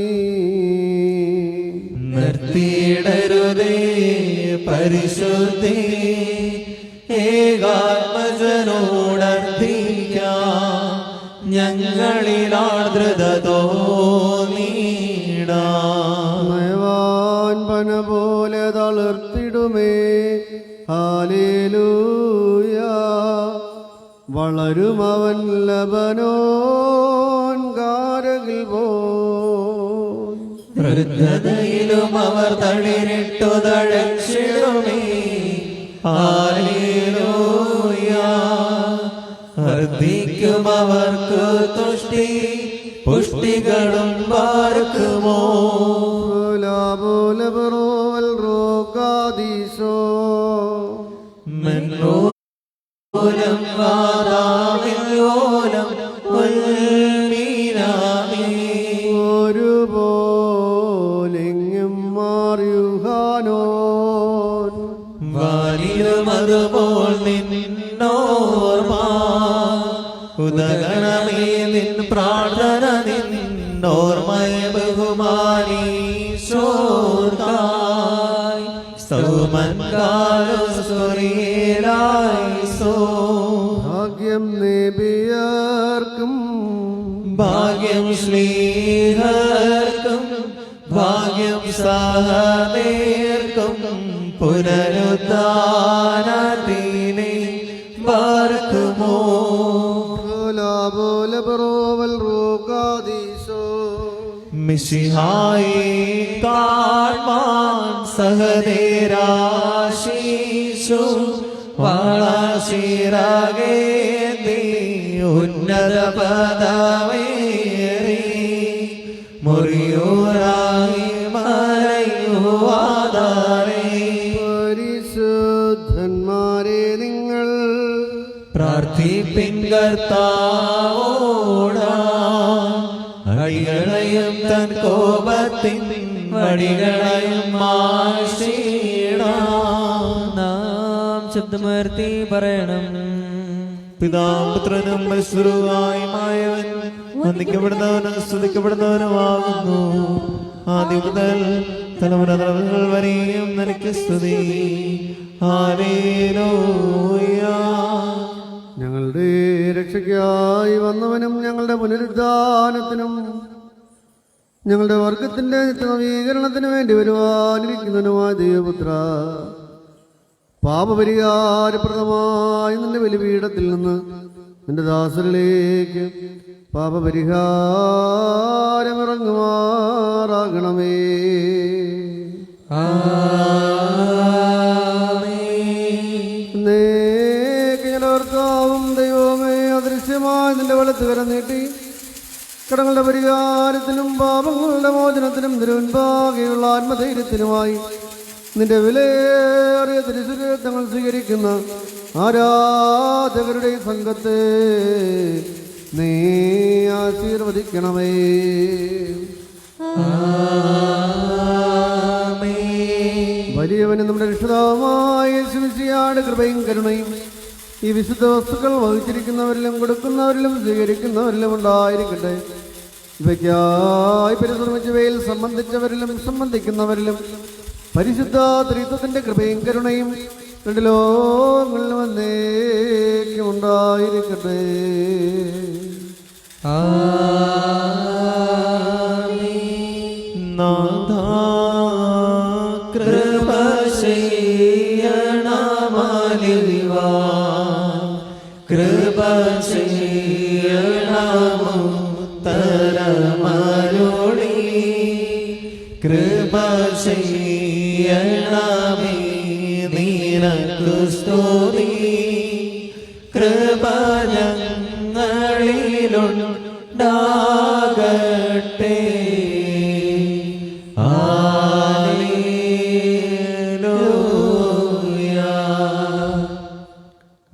നിർത്തിയിടരുതേ പരിശുദ്ധി ഏകാത്മജനോടർത്ഥിക്കാം ഞങ്ങളിലാർദ്രത തോന്നിടാം നയവാൻ പന പോലെ തളിർത്തിടുമേ ഹല്ലേലൂയ വളരും അവൻ ലബനോൻ കാരകിൽ പോ വൃദ്ധതയിലും അവർ തളിരിട്ടു തഴച്ചിടുമേ ഹല്ലേലൂയ വർദ്ധിക്കും അവർക്ക് തുഷ്ടി പുഷ്ടികളും പാർക്കുമോ മെന്നോലം വാദാമില്ലോലം ഉൽമീനാമേ ഒരുപോലെങ്ങും മാറിയുഹാനോൻ വാലിലും അതുപോൽ നിന്നോർമ്മ ഉദഗണമേ നിൻ പ്രാർത്ഥന നിന്നോർമ്മയെ ബഹുമാനീശോർക്കായി സൗമൻ കാലോസ്വരീലായിസോ ഭാഗ്യം നബിയർക്കും ഭാഗ്യം ശ്ലീഹർക്കും ഭാഗ്യം സഹദേർക്കും പുനരുദ്ധാനത്തിനെ പാർക്കുമോ മിശിഹായി കാൺമാൻ സഹദേരാശീശു വളശിരകേന്തി ഉന്നത പദമേറി മുറിയൂരായി മറയുവാതാരേ പരിശുദ്ധന്മാരെ നിങ്ങൾ പ്രാർത്ഥിപ്പിൻ കർത്താവോടാ അടികളെയും തൻ കോപത്തിൻ വടികളെയും നാം ശബ്ദമുയർത്തി പറയണം. പിതാപുത്രനും മത്സരവുമായവൻ വന്ദിക്കപ്പെടുന്നവനും സ്തുതിക്കപ്പെടുന്നവനുമാകുന്നു. ആദ്യം മുതൽ തലമുറ തലമുറകൾ വരെയും നിനക്ക് സ്തുതി. ഹല്ലേലൂയ. ഞങ്ങളുടെ രക്ഷയ്ക്കായി വന്നവനും ഞങ്ങളുടെ പുനരുദ്ധാനത്തിനും ഞങ്ങളുടെ വർഗത്തിന്റെ നവീകരണത്തിന് വേണ്ടി വരുവാനിരിക്കുന്നവനുമായ ദൈവപുത്ര, പാപപരിഹാരപ്രദമായ നിന്റെ ബലിപീഠത്തിൽ നിന്ന് നിന്റെ ദാസരിലേക്ക് പാപപരിഹാരമിറങ്ങുമാറാകണമേ. ും ദൈവമേ, അദൃശ്യമായി നിന്റെ വലത്തുകരം നീട്ടി കടങ്ങളുടെ പരിഹാരത്തിനും പാപങ്ങളുടെ മോചനത്തിനും തിരുവൻപാകെയുള്ള ആത്മധൈര്യത്തിനുമായി നിന്റെ വിലയേറിയ തിരുസുരത്വങ്ങൾ സ്വീകരിക്കുന്ന ആരാധകരുടെ സംഘത്തെ നീ ആശീർവദിക്കണമേ. വലിയവനും നമ്മുടെ രക്ഷിതാവുമായ യേശുമിശിഹായുടെ കൃപയും കരുണയും ഈ വിശുദ്ധ വസ്തുക്കൾ വഹിച്ചിരിക്കുന്നവരിലും കൊടുക്കുന്നവരിലും സ്വീകരിക്കുന്നവരിലും ഉണ്ടായിരിക്കട്ടെ. ഇവയ്ക്കായി പരിശ്രമിച്ചവയിൽ സംബന്ധിച്ചവരിലും സംബന്ധിക്കുന്നവരിലും പരിശുദ്ധ ത്രിത്വത്തിന്റെ കൃപയും കരുണയും രണ്ട് ലോകങ്ങളിലും എന്നേക്കും ഉണ്ടായിരിക്കട്ടെ. കൃപ ചെയ്യണമോ തരമരുളി കൃപ ചെയ്യണമേ നിനക്കു സ്തുതി കൃപ ഞങ്ങളിലുണ്ടാകട്ടെ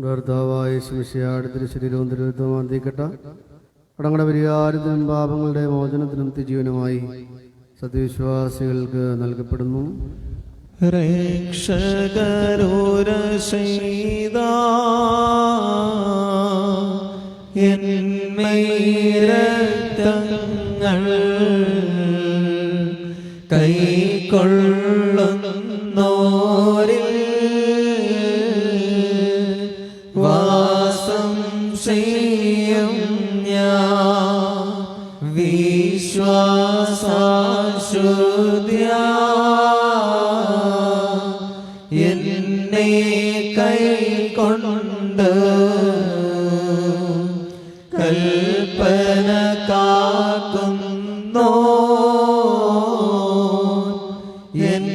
കർത്താവായ ശിമിശിയാട് തിരുശരീരവും തിരുവത്വം തീക്കട്ട കടങ്ങളുടെ പരിഹാരത്തിനും പാപങ്ങളുടെ മോചനത്തിനും നിത്യജീവനുമായി സത്യവിശ്വാസികൾക്ക് നൽകപ്പെടുന്നു. രക്ഷകരോരശൈതാ രക്തങ്ങൾ കൈക്കൊള്ളുന്നോരിൽ വാസം ചെയ്യും ഞാൻ വിശ്വാസാശുദ്ധ്യാ എന്നെ കൈക്കൊണ്ട് കൽപ്പന കാക്കുന്നോ എൻ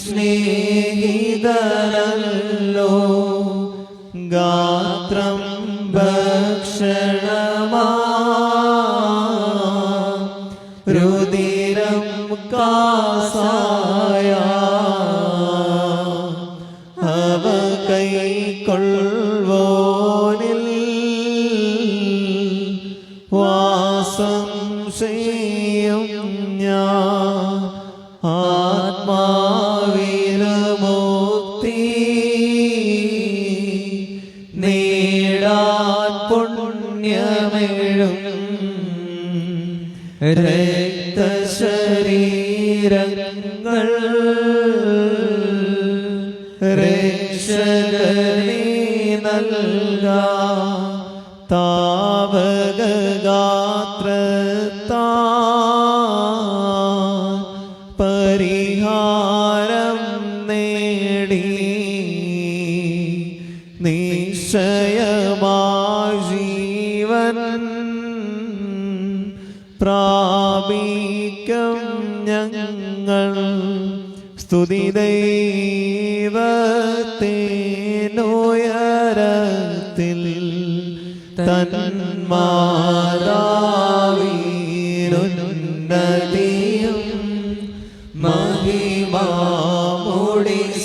സ്നേഹിതനല്ലോ ഗാത്രം ഭക്ഷണമാ രുതിരം കാസായ അവ കൈക്കൊള്ളുവോനിൽ വാസം ചെയ്യും ഞാൻ ആത്മാവിനുമുക്തി നേടാൻ പുണ്യമെഴും രക്തശരീരങ്ങൾ രക്ഷകനെ നൽകാ താവകഗാത്രത്താ പരിഹാരം നേടി നിശ്ചയമായി ജീവൻ പ്രാപിക്കും ഞങ്ങൾ സ്തുതി ദൈവത്തിനുയരത്തിൽ തന്മാതാവിനുന്നതിയും മഹിമാമുടി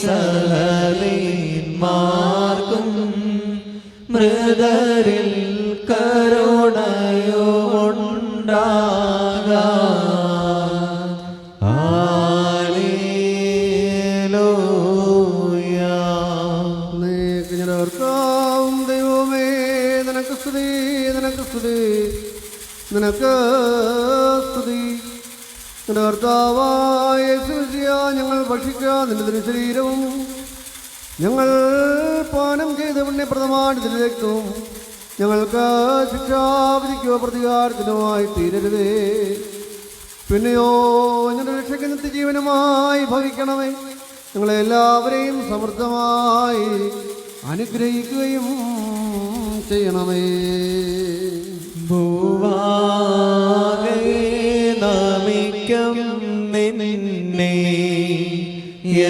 സഹലീന്മാർക്കും മൃതരിൽ കരുണയുമുണ്ടാകാ ദൈവമേ നിനക്ക് സ്തുതി, നിനക്ക് സ്തുതി, നിനക്ക് സ്തുതി. നിന്റെ കർത്താവായ യേശുമിശിഹ ഞങ്ങൾ ഭക്ഷിക്കുക നിന്റെ തിരുശരീരവും ഞങ്ങൾ പാനം ചെയ്ത പുണ്യപ്രദമായ നിന്റെ രക്തവും ഞങ്ങൾക്ക് ശിക്ഷാവിധിക്കോ പ്രതികാരത്തിനുമായി തീരരുതേ. പിന്നെയോ ഞങ്ങളുടെ രക്ഷയ്ക്ക് നിത്യജീവനുമായി ഭവിക്കണമേ. ഞങ്ങളെ എല്ലാവരെയും സമൃദ്ധമായി അനുഗ്രഹിക്കുകയും ചെയ്യണമേ. ഭൂവാകെ നമിക്കും നിന്നെ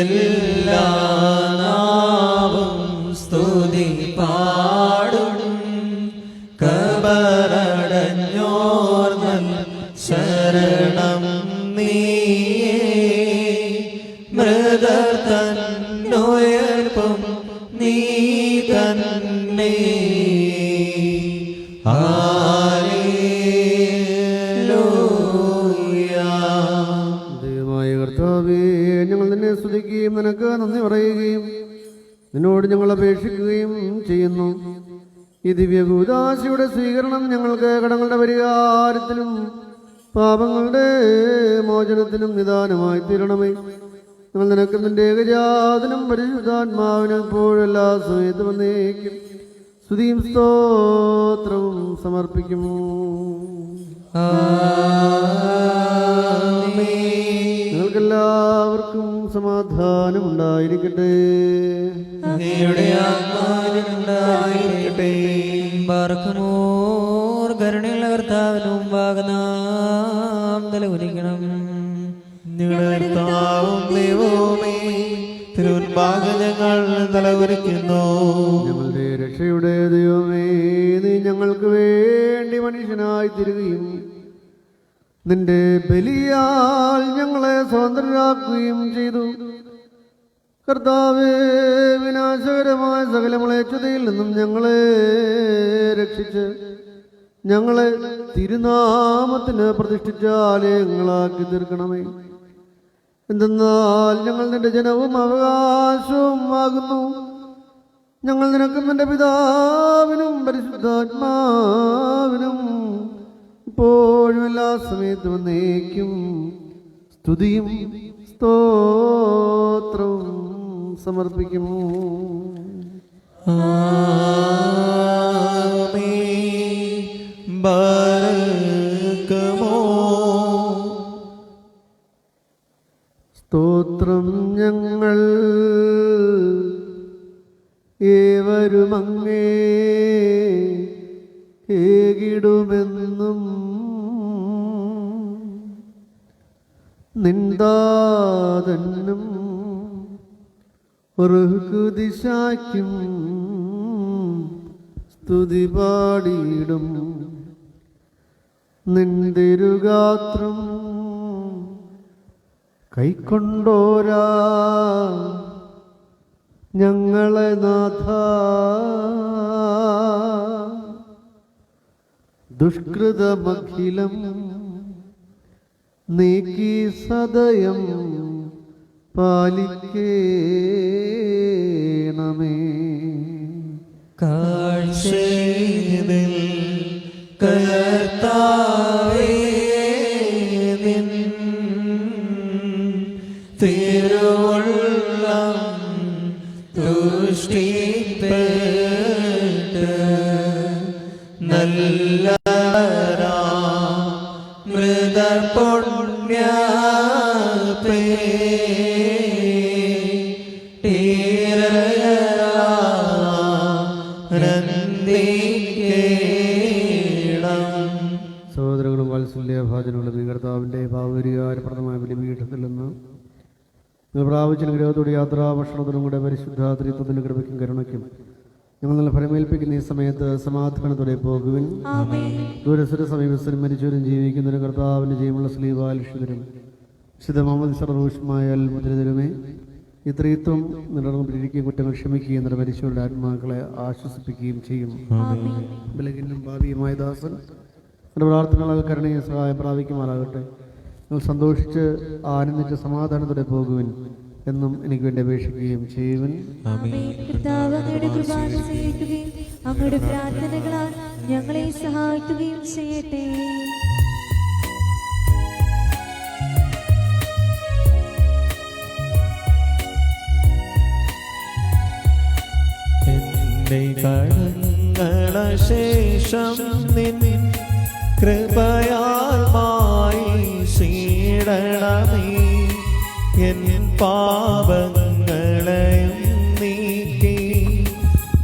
എല്ലാ നാവും സ്തുതി പാടും കബറടഞ്ഞോർ നൽ ശരണം നീയേ മൃതർ തന്നുയർപ്പും നീ തന്നെ. ദൈവമായ കർത്താവേ, ഞങ്ങൾ നിന്നെ സ്തുതിക്കുകയും നിനക്ക് നന്ദി പറയുകയും നിന്നോട് ഞങ്ങൾ അപേക്ഷിക്കുകയും ചെയ്യുന്നു. ഈ ദിവ്യകൂദാശയുടെ സ്വീകരണം ഞങ്ങൾക്ക് കടങ്ങളുടെ പരിഹാരത്തിനും പാപങ്ങളുടെ മോചനത്തിനും നിദാനമായി തീരണമേ. ഞങ്ങൾ നിനക്ക് നിന്റെ ഏകജാതനും പരിശുദ്ധാത്മാവിനും ഇപ്പോഴും എല്ലാ സമയത്തും വന്നേക്കും സ്തുതിയും സ്തോത്രവും സമർപ്പിക്കുന്നു. നിങ്ങൾക്കെല്ലാവർക്കും സമാധാനം ഉണ്ടായിരിക്കട്ടെ. അങ്ങയുടെ ആത്മാവിനുണ്ടായിരിക്കട്ടെ. പാർക്കുമോർ കരുണയുള്ള കർത്താവിനും വാഗനാം തലകുനിക്കണം. ഞങ്ങളുടെ കർത്താവും ദൈവവുമേ, തിരുമുൻപാകെ ഞങ്ങൾ തലകുനിക്കുന്നു. ഞങ്ങളുടെ രക്ഷയുടെ ദൈവമേ, നീ ഞങ്ങൾക്ക് വേണ്ടി മനുഷ്യനായി തീരുകയും നിന്റെ ബലിയാൽ ഞങ്ങളെ സ്വതന്ത്രരാക്കുകയും ചെയ്തു. കർത്താവേ, വിനാശകരമായ സകല മ്ലേച്ഛതയിൽ നിന്നും ഞങ്ങളെ രക്ഷിച്ച് ഞങ്ങളെ തിരുനാമത്തിന് പ്രതിഷ്ഠിച്ച ആലയങ്ങളാക്കി തീർക്കണമേ. എന്തെന്നാൽ ഞങ്ങൾ നിന്റെ ജനവും അവകാശവും ആകുന്നു. ഞങ്ങൾ നിനക്കും നിന്റെ പിതാവിനും പരിശുദ്ധാത്മാവിനും ഇപ്പോഴും എല്ലാ സമയത്തും എന്നേക്കും സ്തുതിയും സ്തോത്രവും സമർപ്പിക്കും. ആമേൻ. ബാരക്കുമോ. സ്തോത്രം ഞങ്ങൾ ഏവരും അങ്ങേ ഏകിടുമെന്നും നിന്ദാതന്നും ദിശാക്കും സ്തുതി പാടിയിടും. നിന്തിരുഗാത്രം കൈക്കൊണ്ടോരാ ഞങ്ങളെ നാഥ, ദുഷ്കൃതമഖിലം നീക്കി സദയം പാലിക്കേണമേ. കാഴ്ചയിൽ കർത്താവേ നിൻ തിരുവുള്ളം തുഷ്ടിപ്പെട്ട് നല്ല മൃതപുണ്യ സഹോദരങ്ങളും വാത്സല്യഭാജനങ്ങളും ഈ കർത്താവിൻ്റെ ഭാവപരിഹാരപ്രദമായ ബലിപീഠത്തിൽ നിന്ന് നിങ്ങൾ പ്രാപിച്ച അനുഗ്രഹത്തോടെ യാത്രാ ഭക്ഷണത്തിനും കൂടെ പരിശുദ്ധ ത്രിത്വത്തിൻ്റെ കൃപയ്ക്കും കരുണയ്ക്കും ഞങ്ങൾ നല്ല ഫലമേൽപ്പിക്കുന്ന ഈ സമയത്ത് സമാധാനത്തോടെ പോകുവിൻ. ദൂരസ്ഥര സമീപസ്ഥരും മരിച്ചവരും ജീവിക്കുന്നവരും കർത്താവിൻ്റെ ജീവനുള്ള സ്ലീവാലിഷിതരും വിശുദ്ധ മുഹമ്മദ് സർവൂഷമായ മുദ്രിതരുമേ, ഈ ത്രിത്വം നിലനിർത്തിയിരിക്കുകയും കുറ്റങ്ങൾ ക്ഷമിക്കുകയും എന്നിട്ട് മരിച്ചവരുടെ ആത്മാക്കളെ ആശ്വസിപ്പിക്കുകയും ചെയ്യും. ബലഹീനും ഭാവിയുമായ ദാസൻ എൻ്റെ പ്രാർത്ഥനകൾ കരുണയെ സഹായം പ്രാപിക്കുമാറാകട്ടെ. നിങ്ങൾ സന്തോഷിച്ച് ആനന്ദിച്ച് സമാധാനത്തോടെ പോകുവിൻ എന്നും എനിക്ക് വേണ്ടി അപേക്ഷിക്കുകയും ചെയ്യുവിൻ. അങ്ങയുടെ പ്രാർത്ഥനകളാൽ ഞങ്ങളെ സഹായിക്കുകയും ചെയ്യട്ടെ. എന്റെ കടങ്ങളശേഷം നിൻ കൃപയാൽ മായിടണമേ. എൻ പാപങ്ങളെയും നീക്കി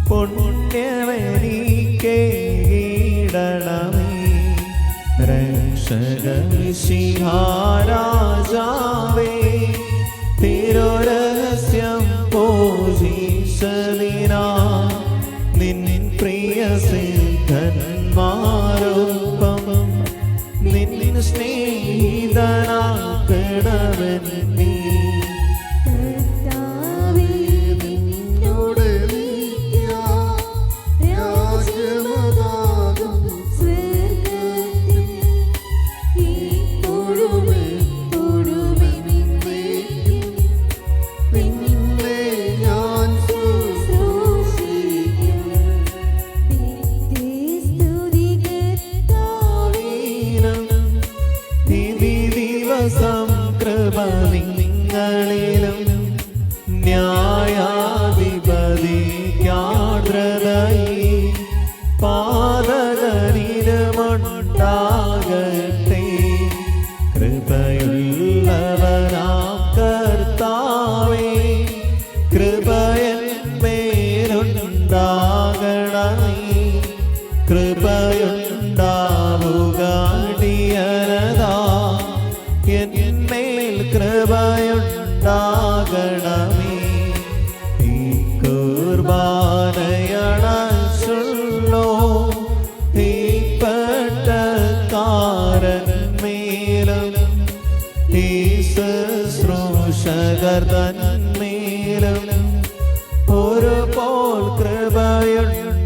പുണ്യമെനിക്കേടണമേ. രക്ഷക മിശിഹാരാജാവേ, തിരുരഹസ്യം പൂജിച്ചതിനാ നിൻ പ്രിയ സിദ്ധന്മാരൊപ്പം നിൻ സ്നേഹിതനാക്കണവൻ നീ. നിങ്ങളിലും ന്യായാധിപതിക്കാർദ്രതയി പാതകനിലുമുണ്ടാകട്ടെ. കൃപയുള്ളവനാം കർത്താവേ, കൃപയന്മേലുണ്ടാകണമേ.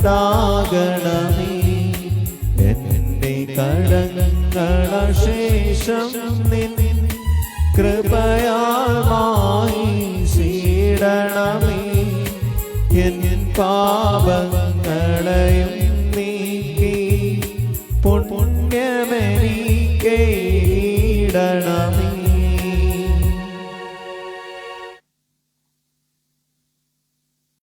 ഉണ്ടാകണമേ. എന്റെ കടങ്ങളശേഷം നിൻ കൃപയാൽ മായിച്ചിടണമേ. എൻ പാപങ്ങളെയും നീക്കി പുണ്യമെനിക്കേടണമേ.